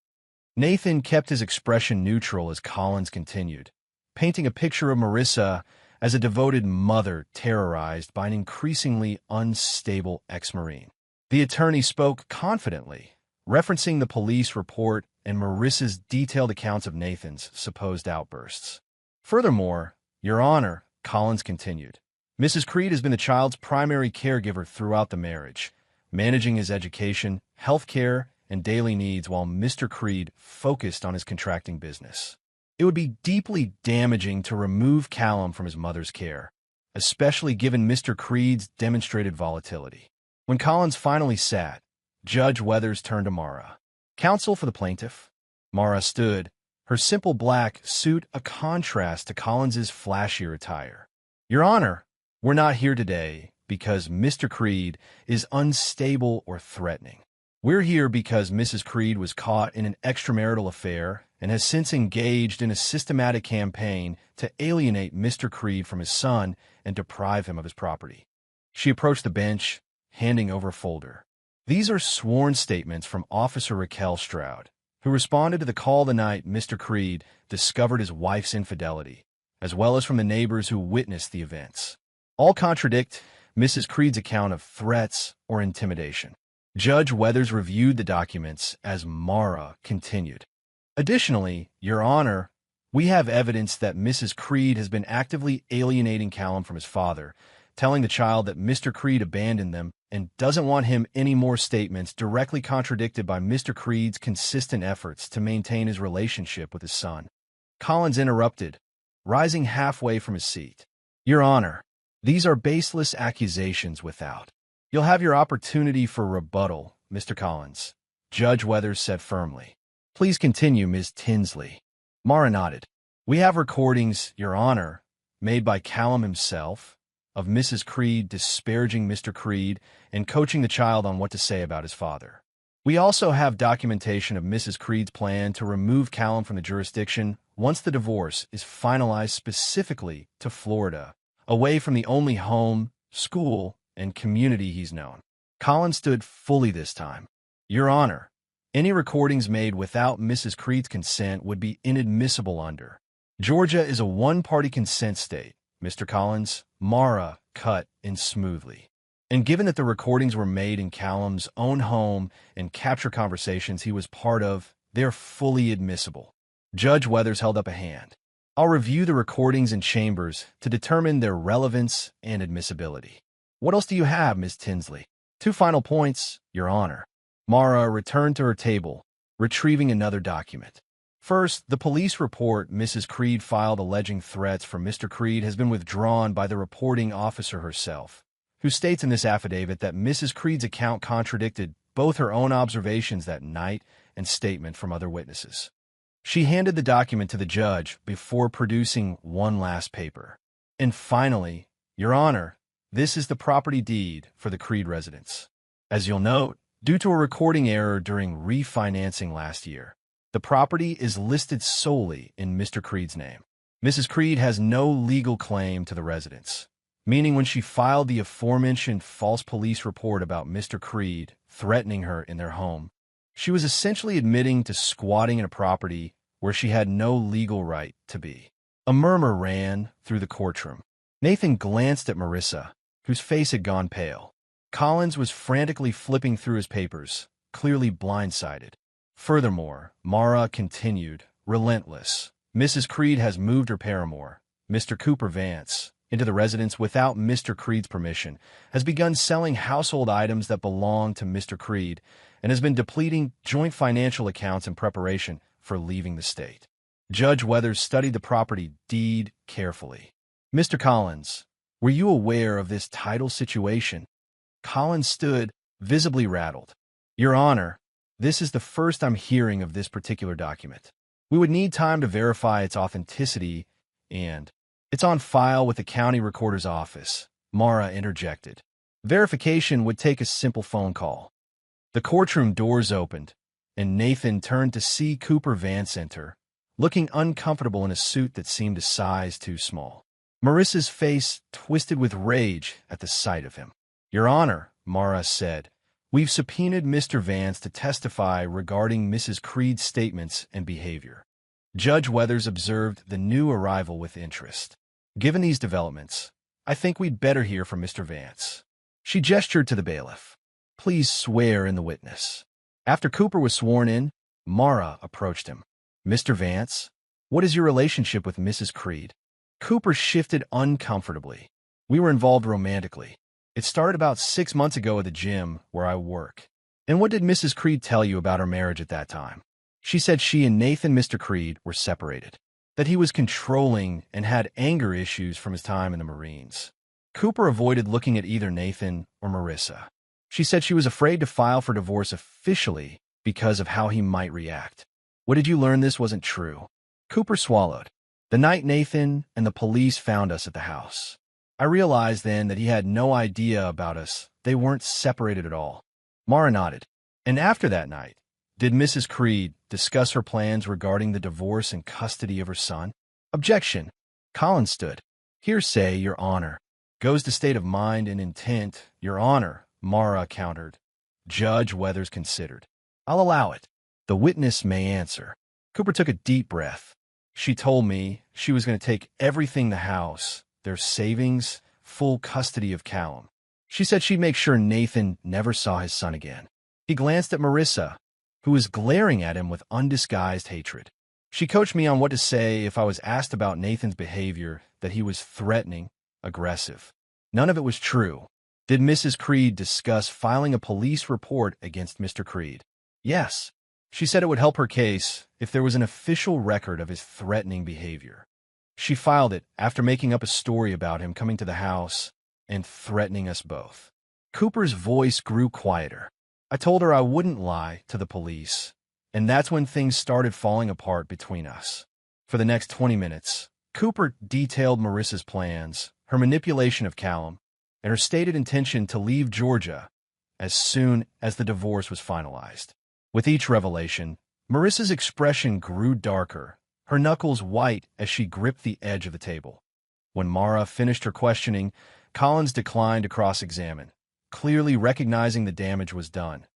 Nathan kept his expression neutral as Collins continued, painting a picture of Marissa as a devoted mother terrorized by an increasingly unstable ex-Marine. The attorney spoke confidently, referencing the police report and Marissa's detailed accounts of Nathan's supposed outbursts. Furthermore, Your Honor, Collins continued, Mrs. Creed has been the child's primary caregiver throughout the marriage, managing his education, health care, and daily needs while Mr. Creed focused on his contracting business. It would be deeply damaging to remove Callum from his mother's care, especially given Mr. Creed's demonstrated volatility. When Collins finally sat, Judge Weathers turned to Mara. Counsel for the plaintiff. Mara stood, her simple black suit a contrast to Collins's flashier attire. Your Honor, we're not here today because Mr. Creed is unstable or threatening. We're here because Mrs. Creed was caught in an extramarital affair and has since engaged in a systematic campaign to alienate Mr. Creed from his son and deprive him of his property. She approached the bench, handing over a folder. These are sworn statements from Officer Raquel Stroud, who responded to the call the night Mr. Creed discovered his wife's infidelity, as well as from the neighbors who witnessed the events. All contradict Mrs. Creed's account of threats or intimidation. Judge Weathers reviewed the documents as Mara continued. Additionally, Your Honor, we have evidence that Mrs. Creed has been actively alienating Callum from his father, telling the child that Mr. Creed abandoned them and doesn't want him any more statements directly contradicted by Mr. Creed's consistent efforts to maintain his relationship with his son. Collins interrupted, rising halfway from his seat. Your Honor, these are baseless accusations without. You'll have your opportunity for rebuttal, Mr. Collins, Judge Weathers said firmly. Please continue, Ms. Tinsley. Mara nodded. We have recordings, Your Honor, made by Callum himself, of Mrs. Creed disparaging Mr. Creed and coaching the child on what to say about his father. We also have documentation of Mrs. Creed's plan to remove Callum from the jurisdiction once the divorce is finalized specifically to Florida, away from the only home, school, and community he's known. Collins stood fully this time. Your Honor, any recordings made without Mrs. Creed's consent would be inadmissible under. Georgia is a one-party consent state, Mr. Collins. Mara cut in smoothly. And given that the recordings were made in Callum's own home and capture conversations he was part of, they're fully admissible. Judge Weathers held up a hand. I'll review the recordings in chambers to determine their relevance and admissibility. What else do you have, Ms. Tinsley? 2 final points, Your Honor. Mara returned to her table, retrieving another document. First, the police report Mrs. Creed filed alleging threats from Mr. Creed has been withdrawn by the reporting officer herself, who states in this affidavit that Mrs. Creed's account contradicted both her own observations that night and statement from other witnesses. She handed the document to the judge before producing one last paper. And finally, Your Honor, this is the property deed for the Creed residence. As you'll note, due to a recording error during refinancing last year, the property is listed solely in Mr. Creed's name. Mrs. Creed has no legal claim to the residence, meaning when she filed the aforementioned false police report about Mr. Creed threatening her in their home, she was essentially admitting to squatting in a property where she had no legal right to be. A murmur ran through the courtroom. Nathan glanced at Marissa, whose face had gone pale. Collins was frantically flipping through his papers, clearly blindsided. Furthermore, Mara continued, relentless. Mrs. Creed has moved her paramour, Mr. Cooper Vance, into the residence without Mr. Creed's permission, has begun selling household items that belong to Mr. Creed, and has been depleting joint financial accounts in preparation for leaving the state. Judge Weathers studied the property deed carefully. Mr. Collins, were you aware of this title situation? Collins stood, visibly rattled. Your Honor, this is the first I'm hearing of this particular document. We would need time to verify its authenticity, and it's on file with the county recorder's office, Mara interjected. Verification would take a simple phone call. The courtroom doors opened, and Nathan turned to see Cooper Vance enter, looking uncomfortable in a suit that seemed a size too small. Marissa's face twisted with rage at the sight of him. "Your Honor," Mara said, "we've subpoenaed Mr. Vance to testify regarding Mrs. Creed's statements and behavior." Judge Weathers observed the new arrival with interest. "Given these developments, I think we'd better hear from Mr. Vance." She gestured to the bailiff. "Please swear in the witness." After Cooper was sworn in, Mara approached him. "Mr. Vance, what is your relationship with Mrs. Creed?" Cooper shifted uncomfortably. "We were involved romantically. It started about 6 months ago at the gym where I work." "And what did Mrs. Creed tell you about our marriage at that time?" "She said she and Nathan Mr. Creed were separated, that he was controlling and had anger issues from his time in the Marines." Cooper avoided looking at either Nathan or Marissa. "She said she was afraid to file for divorce officially because of how he might react." "What did you learn this wasn't true?" Cooper swallowed. "The night Nathan and the police found us at the house. I realized then that he had no idea about us. They weren't separated at all." Mara nodded. "And after that night, did Mrs. Creed discuss her plans regarding the divorce and custody of her son?" "Objection." Collins stood. "Hearsay, Your Honor." "Goes to state of mind and intent, Your Honor," Mara countered. Judge Weathers considered. "I'll allow it. The witness may answer." Cooper took a deep breath. "She told me she was going to take everything the house, their savings, full custody of Callum. She said she'd make sure Nathan never saw his son again." He glanced at Marissa, who was glaring at him with undisguised hatred. "She coached me on what to say if I was asked about Nathan's behavior, that he was threatening, aggressive. None of it was true." "Did Mrs. Creed discuss filing a police report against Mr. Creed?" "Yes. She said it would help her case if there was an official record of his threatening behavior. She filed it after making up a story about him coming to the house and threatening us both." Cooper's voice grew quieter. "I told her I wouldn't lie to the police, and that's when things started falling apart between us." For the next 20 minutes, Cooper detailed Marissa's plans, her manipulation of Callum, and her stated intention to leave Georgia as soon as the divorce was finalized. With each revelation, Marissa's expression grew darker, her knuckles white as she gripped the edge of the table. When Mara finished her questioning, Collins declined to cross-examine, clearly recognizing the damage was done.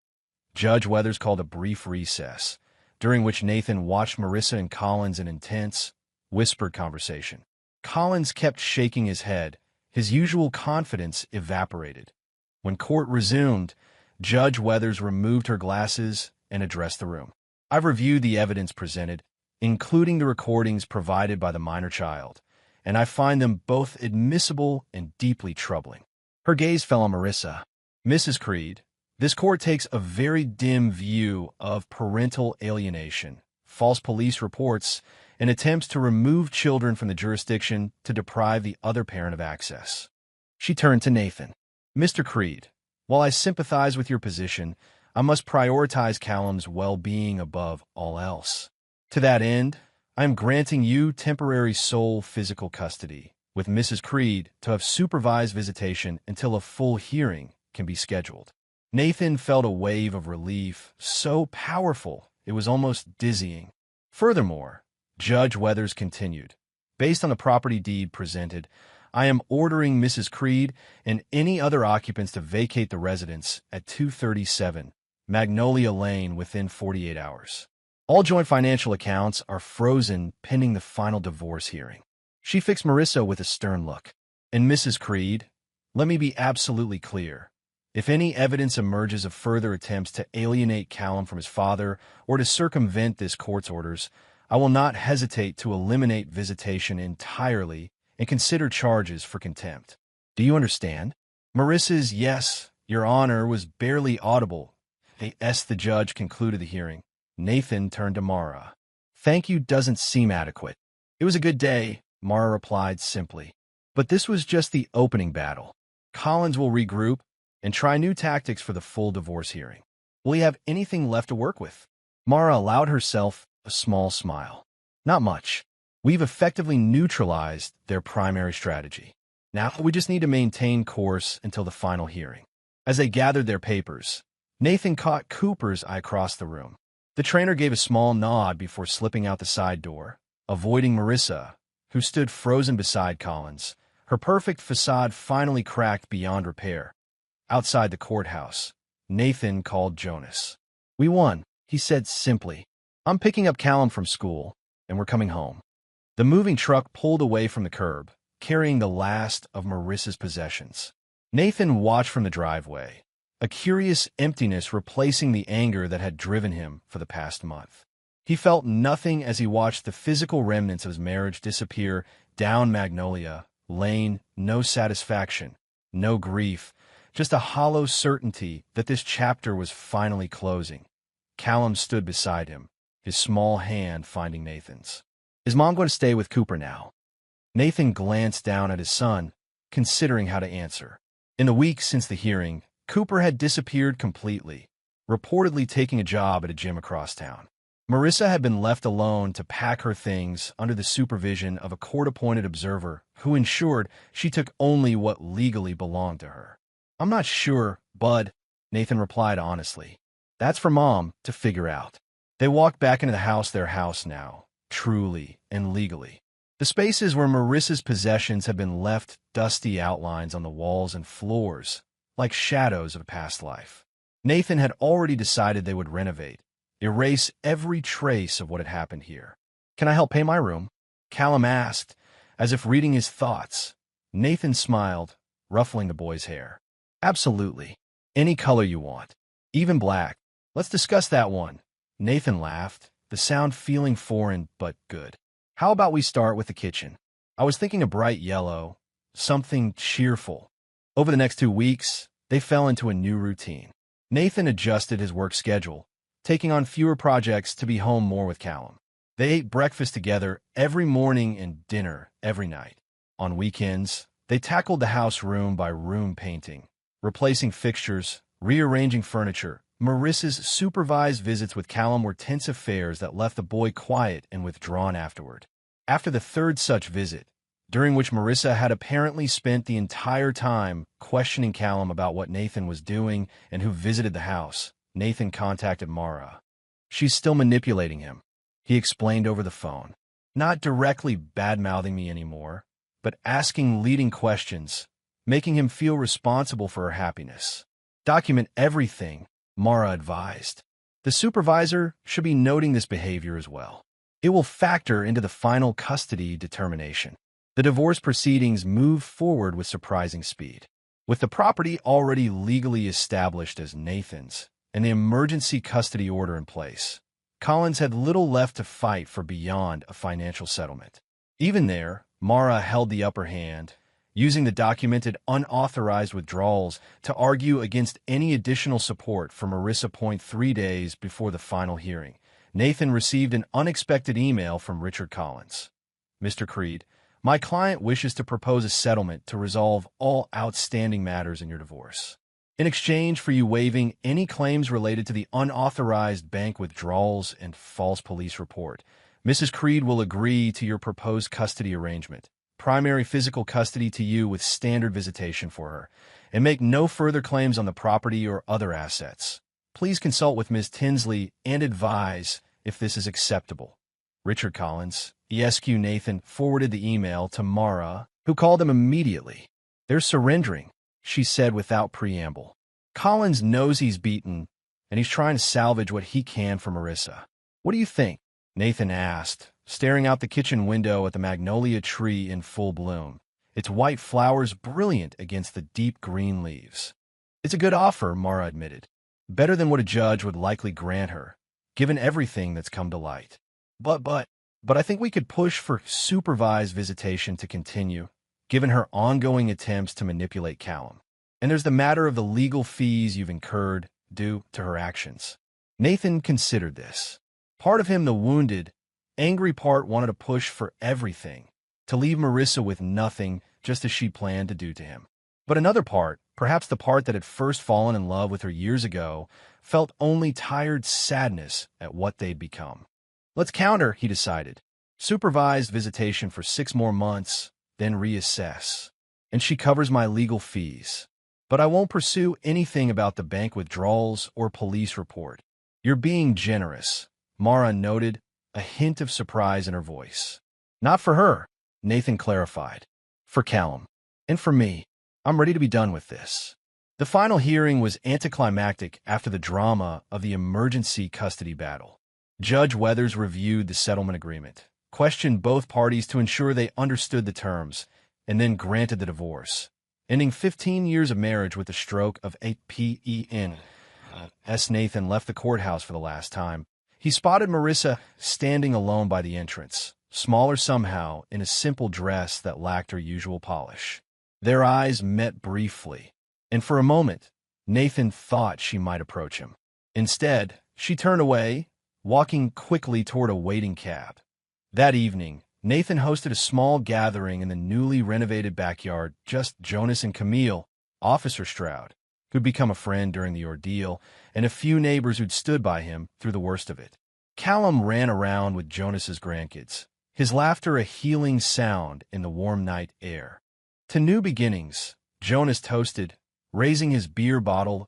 Judge Weathers called a brief recess, during which Nathan watched Marissa and Collins in intense, whispered conversation. Collins kept shaking his head. His usual confidence evaporated. When court resumed, Judge Weathers removed her glasses and addressed the room. "I've reviewed the evidence presented, including the recordings provided by the minor child, and I find them both admissible and deeply troubling." Her gaze fell on Marissa. "Mrs. Creed, this court takes a very dim view of parental alienation, false police reports, and attempts to remove children from the jurisdiction to deprive the other parent of access." She turned to Nathan. "Mr. Creed, while I sympathize with your position, I must prioritize Callum's well-being above all else. To that end, I am granting you temporary sole physical custody, with Mrs. Creed to have supervised visitation until a full hearing can be scheduled." Nathan felt a wave of relief, so powerful it was almost dizzying. Furthermore, Judge Weathers continued, "Based on the property deed presented, I am ordering Mrs. Creed and any other occupants to vacate the residence at 237 Magnolia Lane within 48 hours. All joint financial accounts are frozen pending the final divorce hearing." She fixed Marissa with a stern look. "And Mrs. Creed, let me be absolutely clear. If any evidence emerges of further attempts to alienate Callum from his father or to circumvent this court's orders, I will not hesitate to eliminate visitation entirely and consider charges for contempt. Do you understand?" Marissa's "Yes, Your Honor" was barely audible as the judge concluded the hearing. Nathan turned to Mara. "Thank you doesn't seem adequate." "It was a good day," Mara replied simply. "But this was just the opening battle. Collins will regroup and try new tactics for the full divorce hearing. Will he have anything left to work with?" Mara allowed herself a small smile. "Not much. We've effectively neutralized their primary strategy. Now we just need to maintain course until the final hearing." As they gathered their papers, Nathan caught Cooper's eye across the room. The trainer gave a small nod before slipping out the side door, avoiding Marissa, who stood frozen beside Collins, her perfect facade finally cracked beyond repair. Outside the courthouse, Nathan called Jonas. "We won," he said simply. "I'm picking up Callum from school, and we're coming home." The moving truck pulled away from the curb, carrying the last of Marissa's possessions. Nathan watched from the driveway, a curious emptiness replacing the anger that had driven him for the past month. He felt nothing as he watched the physical remnants of his marriage disappear down Magnolia Lane. No satisfaction, no grief, just a hollow certainty that this chapter was finally closing. Callum stood beside him, his small hand finding Nathan's. "Is Mom going to stay with Cooper now?" Nathan glanced down at his son, considering how to answer. In the weeks since the hearing, Cooper had disappeared completely, reportedly taking a job at a gym across town. Marissa had been left alone to pack her things under the supervision of a court-appointed observer who ensured she took only what legally belonged to her. "I'm not sure, Bud," Nathan replied honestly. "That's for Mom to figure out." They walked back into the house, their house now, truly and legally. The spaces where Marissa's possessions had been left dusty outlines on the walls and floors, like shadows of a past life. Nathan had already decided they would renovate, erase every trace of what had happened here. "Can I help pay my room?" Callum asked, as if reading his thoughts. Nathan smiled, ruffling the boy's hair. "Absolutely. Any color you want. Even black. Let's discuss that one." Nathan laughed, the sound feeling foreign but good. "How about we start with the kitchen? I was thinking a bright yellow, something cheerful." Over the next 2 weeks, they fell into a new routine. Nathan adjusted his work schedule, taking on fewer projects to be home more with Callum. They ate breakfast together every morning and dinner every night. On weekends, they tackled the house room by room painting, replacing fixtures, rearranging furniture. Marissa's supervised visits with Callum were tense affairs that left the boy quiet and withdrawn afterward. After the third such visit, during which Marissa had apparently spent the entire time questioning Callum about what Nathan was doing and who visited the house, Nathan contacted Mara. "She's still manipulating him," he explained over the phone. "Not directly bad-mouthing me anymore, but asking leading questions, making him feel responsible for her happiness. Document everything," Mara advised. "The supervisor should be noting this behavior as well. It will factor into the final custody determination." The divorce proceedings moved forward with surprising speed. With the property already legally established as Nathan's and the emergency custody order in place, Collins had little left to fight for beyond a financial settlement. Even there, Mara held the upper hand, using the documented unauthorized withdrawals to argue against any additional support for Marissa. 3 days before the final hearing, Nathan received an unexpected email from Richard Collins. "Mr. Creed, my client wishes to propose a settlement to resolve all outstanding matters in your divorce. In exchange for you waiving any claims related to the unauthorized bank withdrawals and false police report, Mrs. Creed will agree to your proposed custody arrangement, primary physical custody to you with standard visitation for her, and make no further claims on the property or other assets. Please consult with Ms. Tinsley and advise if this is acceptable. Richard Collins." ESQ Nathan forwarded the email to Mara, who called him immediately. "They're surrendering," she said without preamble. "Collins knows he's beaten, and he's trying to salvage what he can from Marissa. What do you think?" Nathan asked, staring out the kitchen window at the magnolia tree in full bloom, its white flowers brilliant against the deep green leaves. "It's a good offer," Mara admitted. "Better than what a judge would likely grant her, given everything that's come to light. But I think we could push for supervised visitation to continue, given her ongoing attempts to manipulate Callum. And there's the matter of the legal fees you've incurred due to her actions." Nathan considered this. Part of him, the wounded, angry part, wanted to push for everything, to leave Marissa with nothing, just as she planned to do to him. But another part, perhaps the part that had first fallen in love with her years ago, felt only tired sadness at what they'd become. "Let's counter," he decided. "Supervised visitation for 6 more months, then reassess. And she covers my legal fees. But I won't pursue anything about the bank withdrawals or police report. You're being generous, Mara noted, a hint of surprise in her voice. Not for her, Nathan clarified. For Callum. And for me. I'm ready to be done with this. The final hearing was anticlimactic after the drama of the emergency custody battle. Judge Weathers reviewed the settlement agreement, questioned both parties to ensure they understood the terms, and then granted the divorce, ending 15 years of marriage with the stroke of a pen. As Nathan left the courthouse for the last time, he spotted Marissa standing alone by the entrance, smaller somehow in a simple dress that lacked her usual polish. Their eyes met briefly, and for a moment, Nathan thought she might approach him. Instead, she turned away, walking quickly toward a waiting cab. That evening, Nathan hosted a small gathering in the newly renovated backyard, just Jonas and Camille, Officer Stroud, who'd become a friend during the ordeal, and a few neighbors who'd stood by him through the worst of it. Callum ran around with Jonas's grandkids, his laughter a healing sound in the warm night air. To new beginnings, Jonas toasted, raising his beer bottle,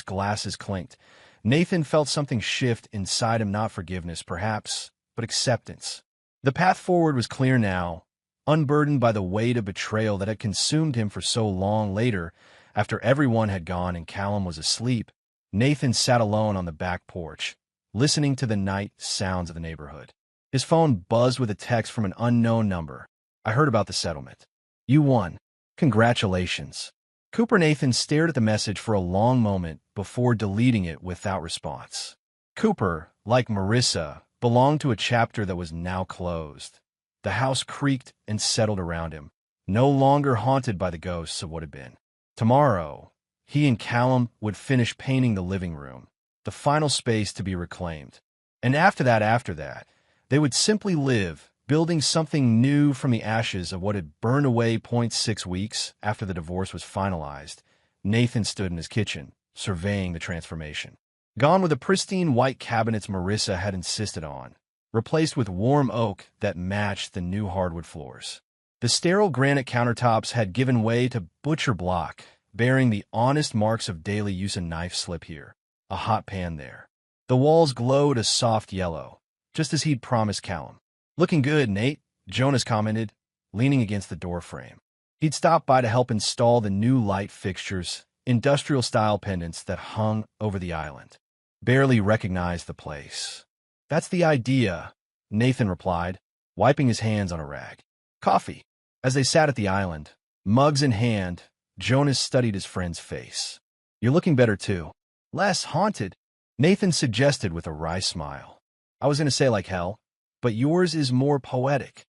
glasses clinked. Nathan felt something shift inside him, not forgiveness, perhaps, but acceptance. The path forward was clear now, unburdened by the weight of betrayal that had consumed him for so long. Later, after everyone had gone and Callum was asleep, Nathan sat alone on the back porch, listening to the night sounds of the neighborhood. His phone buzzed with a text from an unknown number. I heard about the settlement. You won. Congratulations. Cooper Nathan stared at the message for a long moment before deleting it without response. Cooper, like Marissa, belonged to a chapter that was now closed. The house creaked and settled around him, no longer haunted by the ghosts of what had been. Tomorrow, he and Callum would finish painting the living room, the final space to be reclaimed. And after that, they would simply live, building something new from the ashes of what had burned away. 6 weeks after the divorce was finalized, Nathan stood in his kitchen, surveying the transformation. Gone were the pristine white cabinets Marissa had insisted on, replaced with warm oak that matched the new hardwood floors. The sterile granite countertops had given way to butcher block, bearing the honest marks of daily use. A knife slip here, a hot pan there. The walls glowed a soft yellow, just as he'd promised Callum. Looking good, Nate, Jonas commented, leaning against the doorframe. He'd stopped by to help install the new light fixtures, industrial-style pendants that hung over the island. Barely recognized the place. That's the idea, Nathan replied, wiping his hands on a rag. Coffee. As they sat at the island, mugs in hand, Jonas studied his friend's face. You're looking better too. Less haunted, Nathan suggested with a wry smile. I was going to say like hell, but yours is more poetic.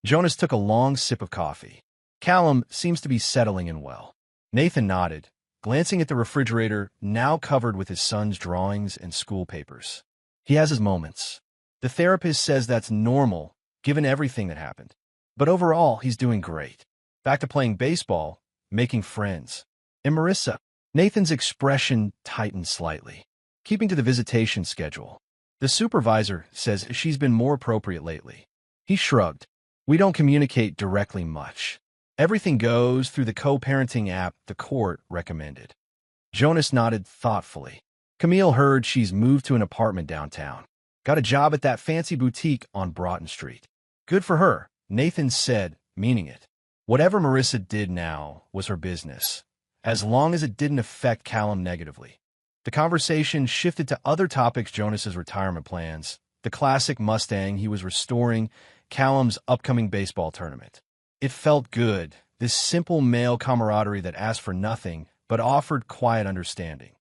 Jonas took a long sip of coffee. Callum seems to be settling in well. Nathan nodded, glancing at the refrigerator now covered with his son's drawings and school papers. He has his moments. The therapist says that's normal, given everything that happened. But overall, he's doing great. Back to playing baseball, making friends. And Marissa, Nathan's expression tightened slightly, keeping to the visitation schedule. The supervisor says she's been more appropriate lately. He shrugged. We don't communicate directly much. Everything goes through the co-parenting app the court recommended. Jonas nodded thoughtfully. Camille heard she's moved to an apartment downtown. Got a job at that fancy boutique on Broughton Street. Good for her, Nathan said, meaning it. Whatever Marissa did now was her business, as long as it didn't affect Callum negatively. The conversation shifted to other topics: Jonas's retirement plans, the classic Mustang he was restoring, Callum's upcoming baseball tournament. It felt good, this simple male camaraderie that asked for nothing but offered quiet understanding.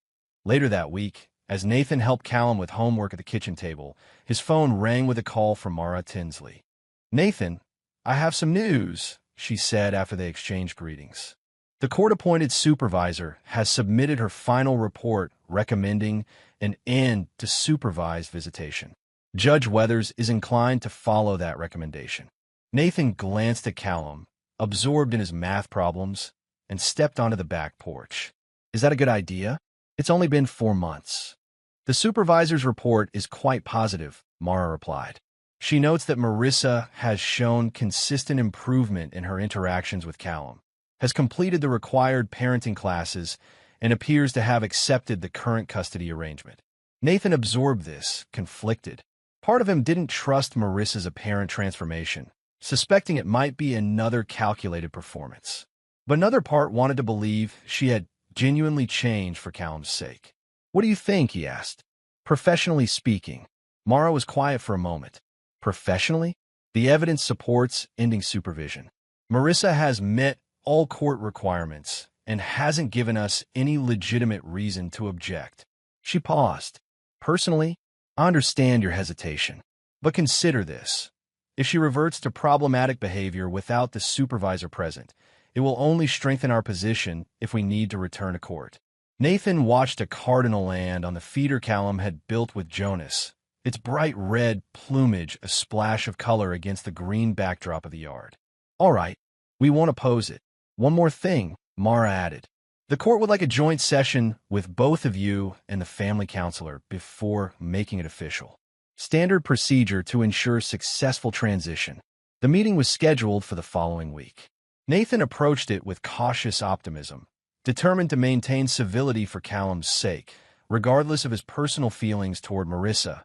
Later that week, as Nathan helped Callum with homework at the kitchen table, his phone rang with a call from Mara Tinsley. Nathan, I have some news, she said after they exchanged greetings. The court-appointed supervisor has submitted her final report recommending an end to supervised visitation. Judge Weathers is inclined to follow that recommendation. Nathan glanced at Callum, absorbed in his math problems, and stepped onto the back porch. Is that a good idea? It's only been 4 months. The supervisor's report is quite positive, Mara replied. She notes that Marissa has shown consistent improvement in her interactions with Callum, has completed the required parenting classes, and appears to have accepted the current custody arrangement. Nathan absorbed this, conflicted. Part of him didn't trust Marissa's apparent transformation, suspecting it might be another calculated performance. But another part wanted to believe she had genuinely changed for Callum's sake. "What do you think?" he asked. "Professionally speaking." Mara was quiet for a moment. "Professionally? The evidence supports ending supervision. Marissa has met all court requirements and hasn't given us any legitimate reason to object." She paused. "Personally, I understand your hesitation. But consider this. If she reverts to problematic behavior without the supervisor present, it will only strengthen our position if we need to return to court." Nathan watched a cardinal land on the feeder Callum had built with Jonas, its bright red plumage a splash of color against the green backdrop of the yard. "All right, we won't oppose it. One more thing," Mara added. "The court would like a joint session with both of you and the family counselor before making it official. Standard procedure to ensure successful transition." The meeting was scheduled for the following week. Nathan approached it with cautious optimism, determined to maintain civility for Callum's sake, regardless of his personal feelings toward Marissa.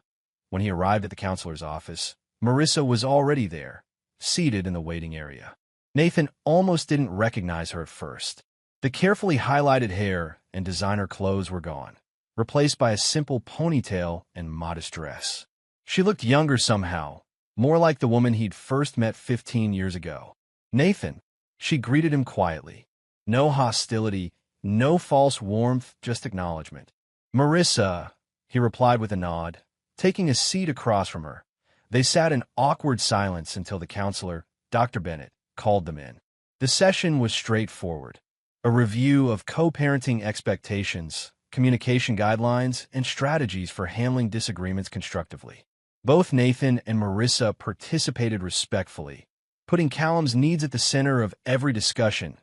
When he arrived at the counselor's office, Marissa was already there, seated in the waiting area. Nathan almost didn't recognize her at first. The carefully highlighted hair and designer clothes were gone, replaced by a simple ponytail and modest dress. She looked younger somehow, more like the woman he'd first met 15 years ago. "Nathan," she greeted him quietly. No hostility, no false warmth, just acknowledgement. "Marissa," he replied with a nod, taking a seat across from her. They sat in awkward silence until the counselor, Dr. Bennett, called them in. The session was straightforward. A review of co-parenting expectations, communication guidelines, and strategies for handling disagreements constructively. Both Nathan and Marissa participated respectfully, putting Callum's needs at the center of every discussion.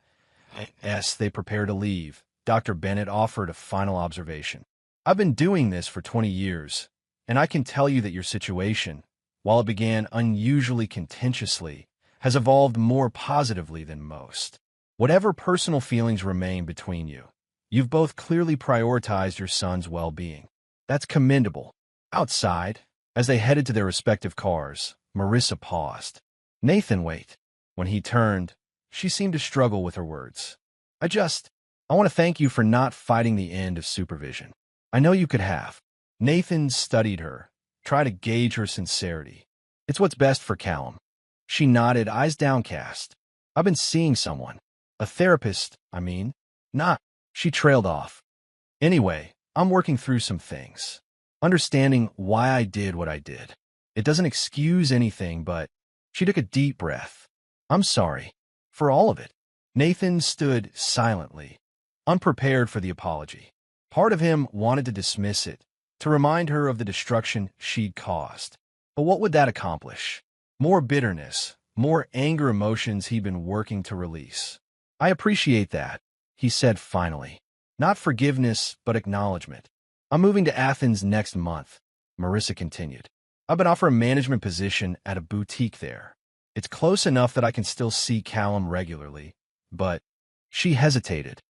As they prepared to leave, Dr. Bennett offered a final observation. "I've been doing this for 20 years, and I can tell you that your situation, while it began unusually contentiously, has evolved more positively than most. Whatever personal feelings remain between you, you've both clearly prioritized your son's well-being. That's commendable." Outside, as they headed to their respective cars, Marissa paused. "Nathan, wait." When he turned, she seemed to struggle with her words. I want to thank you for not fighting the end of supervision. I know you could have." Nathan studied her, tried to gauge her sincerity. "It's what's best for Callum." She nodded, eyes downcast. "I've been seeing someone. A therapist, I mean. Not." She trailed off. "Anyway, I'm working through some things. Understanding why I did what I did. It doesn't excuse anything, but..." She took a deep breath. "I'm sorry. For all of it." Nathan stood silently, unprepared for the apology. Part of him wanted to dismiss it, to remind her of the destruction she'd caused. But what would that accomplish? More bitterness, more anger, emotions he'd been working to release. "I appreciate that," he said finally. "Not forgiveness, but acknowledgement. I'm moving to Athens next month," Marissa continued. "I've been offered a management position at a boutique there. It's close enough that I can still see Callum regularly, but..." She hesitated.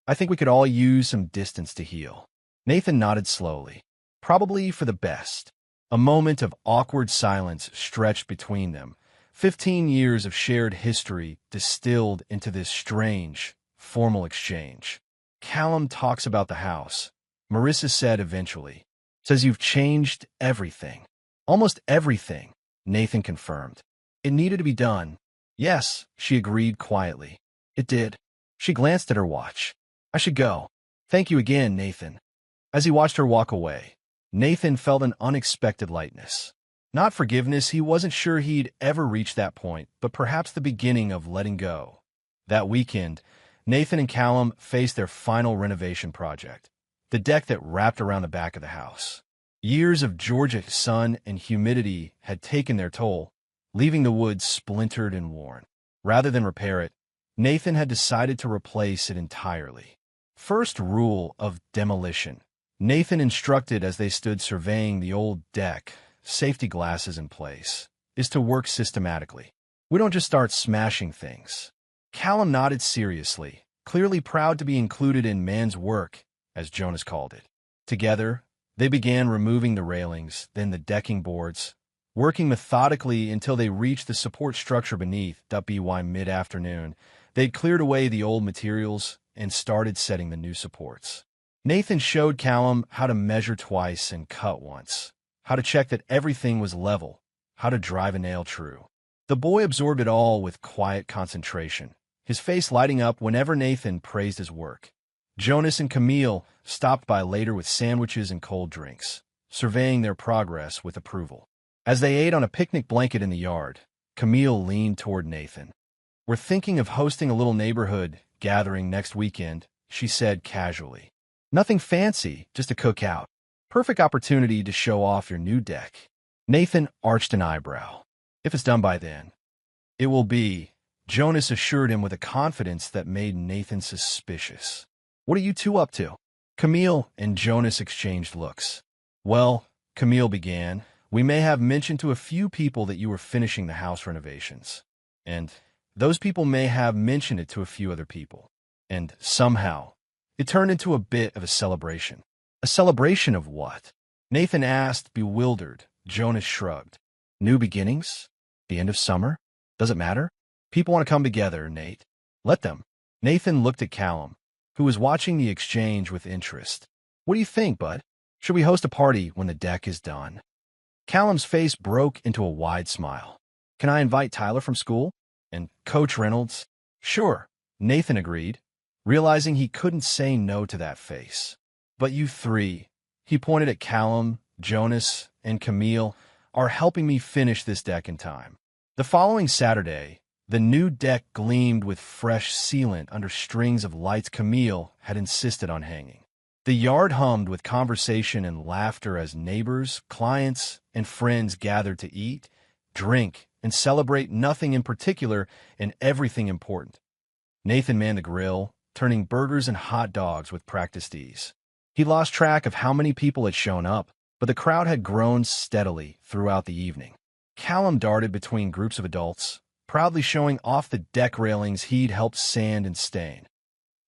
"I think we could all use some distance to heal." Nathan nodded slowly. "Probably for the best." A moment of awkward silence stretched between them. 15 years of shared history distilled into this strange, formal exchange. "Callum talks about the house," Marissa said eventually. "Says you've changed everything." "Almost everything," Nathan confirmed. "It needed to be done." "Yes," she agreed quietly. "It did." She glanced at her watch. "I should go. Thank you again, Nathan." As he watched her walk away, Nathan felt an unexpected lightness. Not forgiveness, he wasn't sure he'd ever reach that point, but perhaps the beginning of letting go. That weekend, Nathan and Callum faced their final renovation project, the deck that wrapped around the back of the house. Years of Georgia sun and humidity had taken their toll, leaving the wood splintered and worn. Rather than repair it, Nathan had decided to replace it entirely. First rule of demolition, Nathan instructed as they stood surveying the old deck, safety glasses in place, is to work systematically. We don't just start smashing things. Callum nodded seriously, clearly proud to be included in man's work, as Jonas called it. Together, They began removing the railings, then the decking boards, working methodically until they reached the support structure beneath. By mid-afternoon, they'd cleared away the old materials and started setting the new supports. Nathan showed Callum how to measure twice and cut once, how to check that everything was level, how to drive a nail true. The boy absorbed it all with quiet concentration, his face lighting up whenever Nathan praised his work. Jonas and Camille stopped by later with sandwiches and cold drinks, surveying their progress with approval. As they ate on a picnic blanket in the yard, Camille leaned toward Nathan. "We're thinking of hosting a little neighborhood gathering next weekend," she said casually. "Nothing fancy, just a cookout. Perfect opportunity to show off your new deck." Nathan arched an eyebrow. "If it's done by then." "It will be," Jonas assured him with a confidence that made Nathan suspicious. "What are you two up to?" Camille and Jonas exchanged looks. "Well," Camille began, "we may have mentioned to a few people that you were finishing the house renovations. And those people may have mentioned it to a few other people. And somehow, it turned into a bit of a celebration." "A celebration of what?" Nathan asked, bewildered. Jonas shrugged. "New beginnings? The end of summer? Does it matter? People want to come together, Nate. Let them." Nathan looked at Callum, who was watching the exchange with interest. "What do you think, bud? Should we host a party when the deck is done?" Callum's face broke into a wide smile. "Can I invite Tyler from school? And Coach Reynolds?" "Sure," Nathan agreed, realizing he couldn't say no to that face. "But you three," he pointed at Callum, Jonas, and Camille, "are helping me finish this deck in time." The following Saturday, the new deck gleamed with fresh sealant under strings of lights Camille had insisted on hanging. The yard hummed with conversation and laughter as neighbors, clients, and friends gathered to eat, drink, and celebrate nothing in particular and everything important. Nathan manned the grill, turning burgers and hot dogs with practiced ease. He lost track of how many people had shown up, but the crowd had grown steadily throughout the evening. Callum darted between groups of adults, proudly showing off the deck railings he'd helped sand and stain.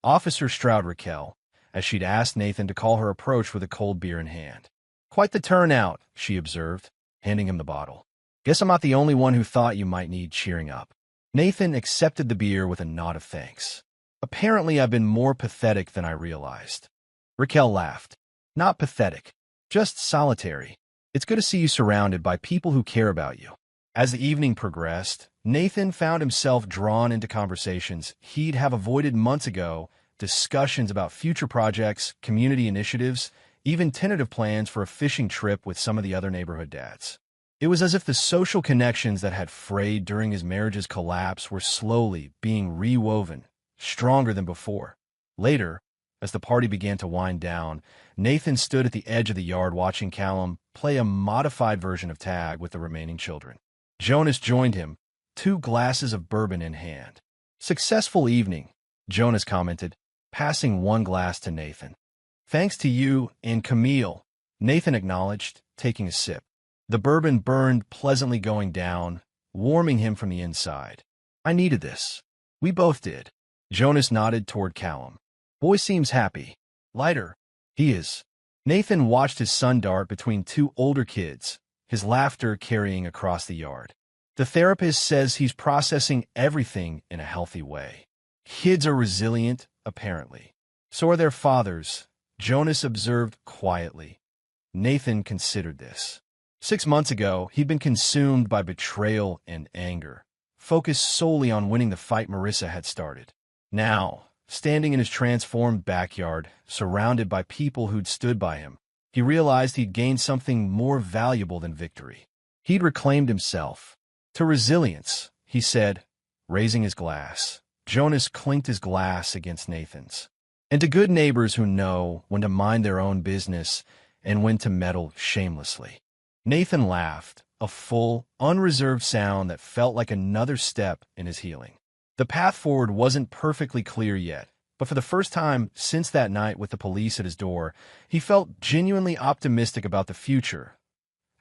Officer Stroud Raquel, as she'd asked Nathan to call her, approached with a cold beer in hand. "Quite the turnout," she observed, handing him the bottle. "Guess I'm not the only one who thought you might need cheering up." Nathan accepted the beer with a nod of thanks. "Apparently I've been more pathetic than I realized." Raquel laughed. "Not pathetic, just solitary. It's good to see you surrounded by people who care about you." As the evening progressed, Nathan found himself drawn into conversations he'd have avoided months ago, discussions about future projects, community initiatives, even tentative plans for a fishing trip with some of the other neighborhood dads. It was as if the social connections that had frayed during his marriage's collapse were slowly being rewoven, stronger than before. Later, as the party began to wind down, Nathan stood at the edge of the yard watching Callum play a modified version of tag with the remaining children. Jonas joined him, 2 glasses of bourbon in hand. "Successful evening," Jonas commented, passing 1 glass to Nathan. "Thanks to you and Camille," Nathan acknowledged, taking a sip. The bourbon burned pleasantly going down, warming him from the inside. "I needed this." "We both did." Jonas nodded toward Callum. "Boy seems happy." "Lighter." "He is." Nathan watched his son dart between 2 older kids, his laughter carrying across the yard. "The therapist says he's processing everything in a healthy way." "Kids are resilient, apparently. So are their fathers," Jonas observed quietly. Nathan considered this. 6 months ago, he'd been consumed by betrayal and anger, focused solely on winning the fight Marissa had started. Now, standing in his transformed backyard, surrounded by people who'd stood by him, he realized he'd gained something more valuable than victory. He'd reclaimed himself. "To resilience," he said, raising his glass. Jonas clinked his glass against Nathan's. "And to good neighbors who know when to mind their own business and when to meddle shamelessly." Nathan laughed, a full, unreserved sound that felt like another step in his healing. The path forward wasn't perfectly clear yet, but for the first time since that night with the police at his door, he felt genuinely optimistic about the future.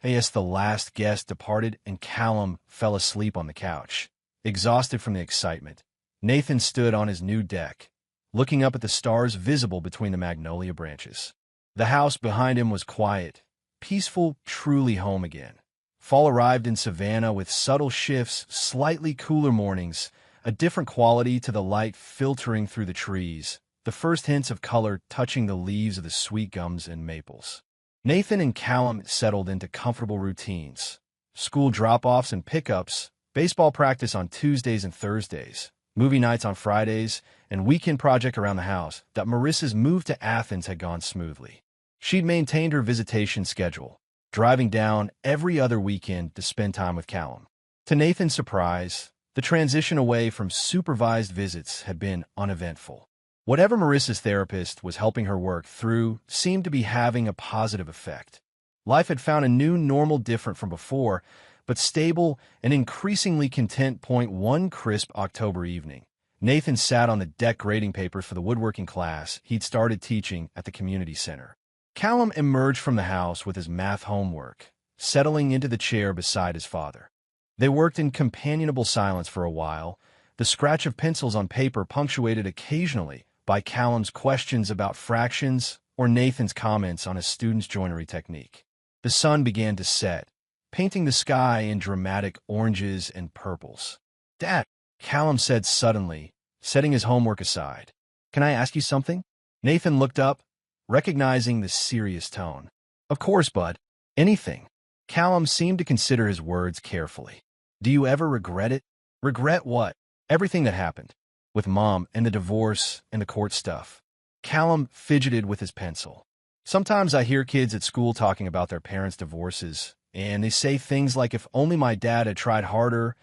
As the last guest departed and Callum fell asleep on the couch, exhausted from the excitement, Nathan stood on his new deck, looking up at the stars visible between the magnolia branches. The house behind him was quiet, peaceful, truly home again. Fall arrived in Savannah with subtle shifts, slightly cooler mornings, a different quality to the light filtering through the trees, the first hints of color touching the leaves of the sweet gums and maples. Nathan and Callum settled into comfortable routines. School drop-offs and pickups, baseball practice on Tuesdays and Thursdays, movie nights on Fridays, and weekend project around the house. That Marissa's move to Athens had gone smoothly. She'd maintained her visitation schedule, driving down every other weekend to spend time with Callum. To Nathan's surprise, the transition away from supervised visits had been uneventful. Whatever Marissa's therapist was helping her work through seemed to be having a positive effect. Life had found a new normal different from before, but stable and increasingly content. One crisp October evening, Nathan sat on the deck grading papers for the woodworking class he'd started teaching at the community center. Callum emerged from the house with his math homework, settling into the chair beside his father. They worked in companionable silence for a while, the scratch of pencils on paper punctuated occasionally by Callum's questions about fractions or Nathan's comments on his students' joinery technique. The sun began to set, painting the sky in dramatic oranges and purples. "Dad," Callum said suddenly, setting his homework aside. "Can I ask you something?" Nathan looked up, recognizing the serious tone. "Of course, bud. Anything." Callum seemed to consider his words carefully. "Do you ever regret it?" "Regret what?" "Everything that happened. With Mom and the divorce and the court stuff." Callum fidgeted with his pencil. "Sometimes I hear kids at school talking about their parents' divorces, and they say things like, if only my dad had tried harder,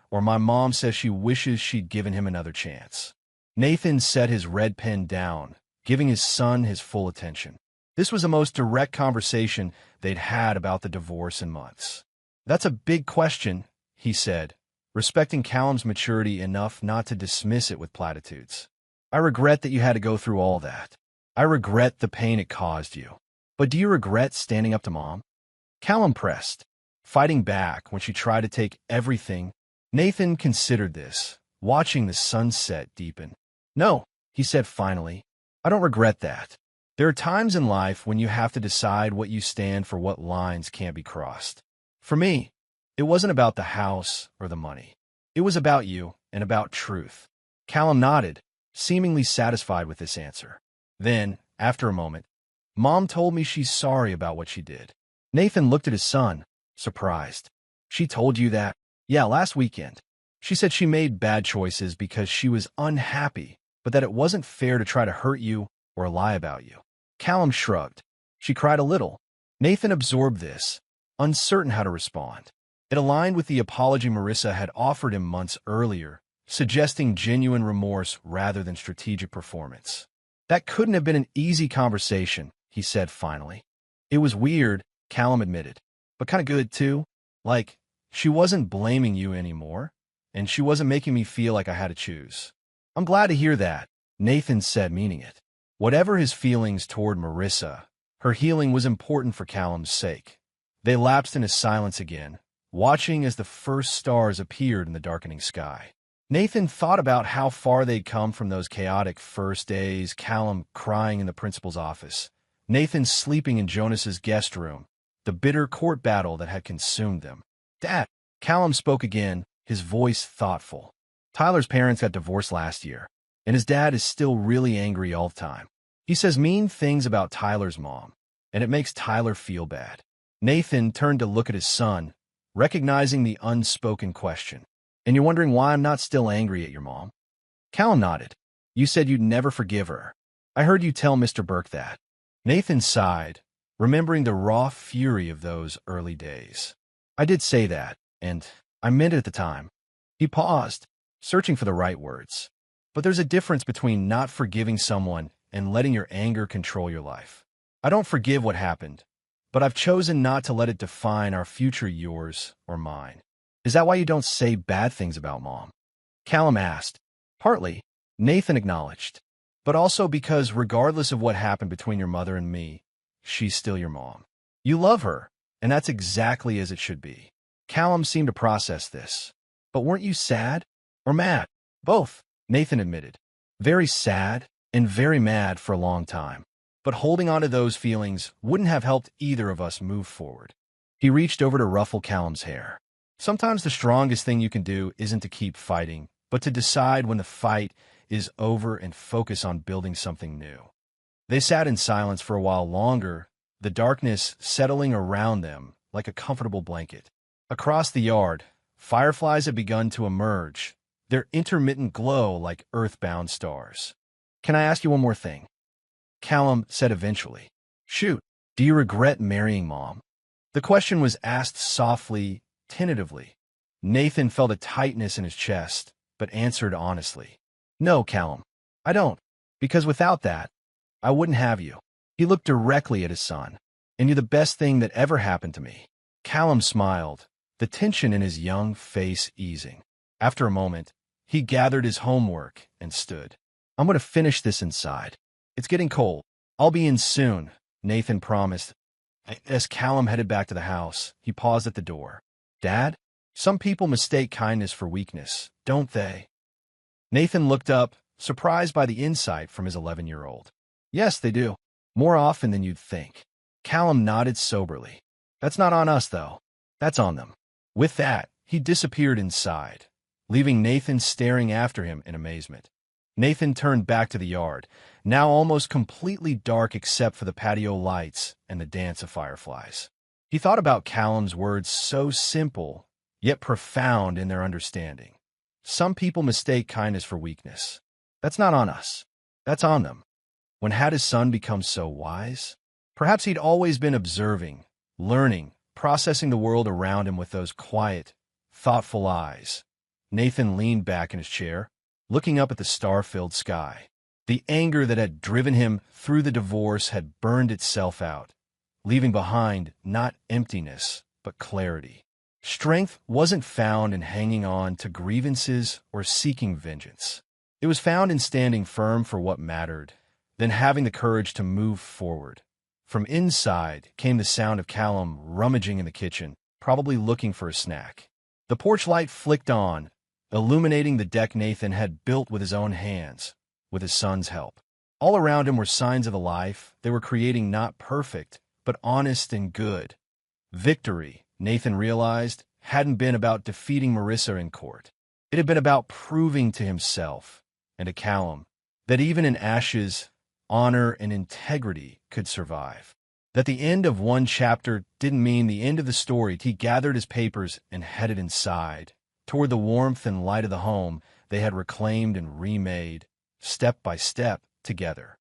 or my mom says she wishes she'd given him another chance." Nathan set his red pen down, giving his son his full attention. This was the most direct conversation they'd had about the divorce in months. "That's a big question," he said, respecting Callum's maturity enough not to dismiss it with platitudes. "I regret that you had to go through all that. I regret the pain it caused you. But do you regret standing up to Mom?" Callum pressed, fighting back when she tried to take everything. Nathan considered this, watching the sunset deepen. "No," he said finally, "I don't regret that. There are times in life when you have to decide what you stand for, what lines can't be crossed. For me, it wasn't about the house or the money. It was about you and about truth." Callum nodded, seemingly satisfied with this answer. Then, after a moment, "Mom told me she's sorry about what she did." Nathan looked at his son, surprised. "She told you that?" "Yeah, last weekend. She said she made bad choices because she was unhappy, but that it wasn't fair to try to hurt you or lie about you." Callum shrugged. "She cried a little." Nathan absorbed this, uncertain how to respond. It aligned with the apology Marissa had offered him months earlier, suggesting genuine remorse rather than strategic performance. "That couldn't have been an easy conversation," he said finally. "It was weird," Callum admitted, "but kind of good too. Like, she wasn't blaming you anymore, and she wasn't making me feel like I had to choose." "I'm glad to hear that," Nathan said, meaning it. Whatever his feelings toward Marissa, her healing was important for Callum's sake. They lapsed into silence again, watching as the first stars appeared in the darkening sky. Nathan thought about how far they'd come from those chaotic first days, Callum crying in the principal's office, Nathan sleeping in Jonas's guest room, the bitter court battle that had consumed them. "Dad," Callum spoke again, his voice thoughtful. "Tyler's parents got divorced last year, and his dad is still really angry all the time. He says mean things about Tyler's mom, and it makes Tyler feel bad." Nathan turned to look at his son, recognizing the unspoken question. "And you're wondering why I'm not still angry at your mom?" Callum nodded. "You said you'd never forgive her. I heard you tell Mr. Burke that." Nathan sighed, remembering the raw fury of those early days. "I did say that, and I meant it at the time." He paused, searching for the right words. "But there's a difference between not forgiving someone and letting your anger control your life. I don't forgive what happened, but I've chosen not to let it define our future, yours or mine." "Is that why you don't say bad things about Mom?" Callum asked. "Partly," Nathan acknowledged, "but also because regardless of what happened between your mother and me, she's still your mom. You love her, and that's exactly as it should be." Callum seemed to process this. "But weren't you sad or mad?" "Both," Nathan admitted. "Very sad and very mad for a long time. but holding on to those feelings wouldn't have helped either of us move forward. He reached over to ruffle Callum's hair. Sometimes the strongest thing you can do isn't to keep fighting, but to decide when the fight is over and focus on building something new. They sat in silence for a while longer, the darkness settling around them like a comfortable blanket. Across the yard, fireflies had begun to emerge, their intermittent glow like earthbound stars. "Can I ask you one more thing?" Callum said eventually. "Shoot, do you regret marrying Mom?" The question was asked softly, tentatively. Nathan felt a tightness in his chest, but answered honestly. "No, Callum, I don't, because without that, I wouldn't have you." He looked directly at his son. "And you're the best thing that ever happened to me." Callum smiled, the tension in his young face easing. After a moment, he gathered his homework and stood. "I'm going to finish this inside. It's getting cold. I'll be in soon," Nathan promised. As Callum headed back to the house, he paused at the door. "Dad, some people mistake kindness for weakness, don't they?" Nathan looked up, surprised by the insight from his 11-year-old. "Yes, they do. More often than you'd think." Callum nodded soberly. "That's not on us, though. That's on them." With that, he disappeared inside, leaving Nathan staring after him in amazement. Nathan turned back to the yard, now almost completely dark except for the patio lights and the dance of fireflies. He thought about Callum's words, so simple, yet profound in their understanding. Some people mistake kindness for weakness. That's not on us. That's on them. When had his son become so wise? Perhaps he'd always been observing, learning, processing the world around him with those quiet, thoughtful eyes. Nathan leaned back in his chair, looking up at the star-filled sky. The anger that had driven him through the divorce had burned itself out, leaving behind not emptiness, but clarity. Strength wasn't found in hanging on to grievances or seeking vengeance. It was found in standing firm for what mattered, then having the courage to move forward. From inside came the sound of Callum rummaging in the kitchen, probably looking for a snack. The porch light flicked on, illuminating the deck Nathan had built with his own hands, with his son's help. All around him were signs of the life they were creating, not perfect, but honest and good. Victory, Nathan realized, hadn't been about defeating Marissa in court. It had been about proving to himself and to Callum that even in ashes, honor and integrity could survive. That the end of one chapter didn't mean the end of the story. He gathered his papers and headed inside, toward the warmth and light of the home they had reclaimed and remade, step by step, together.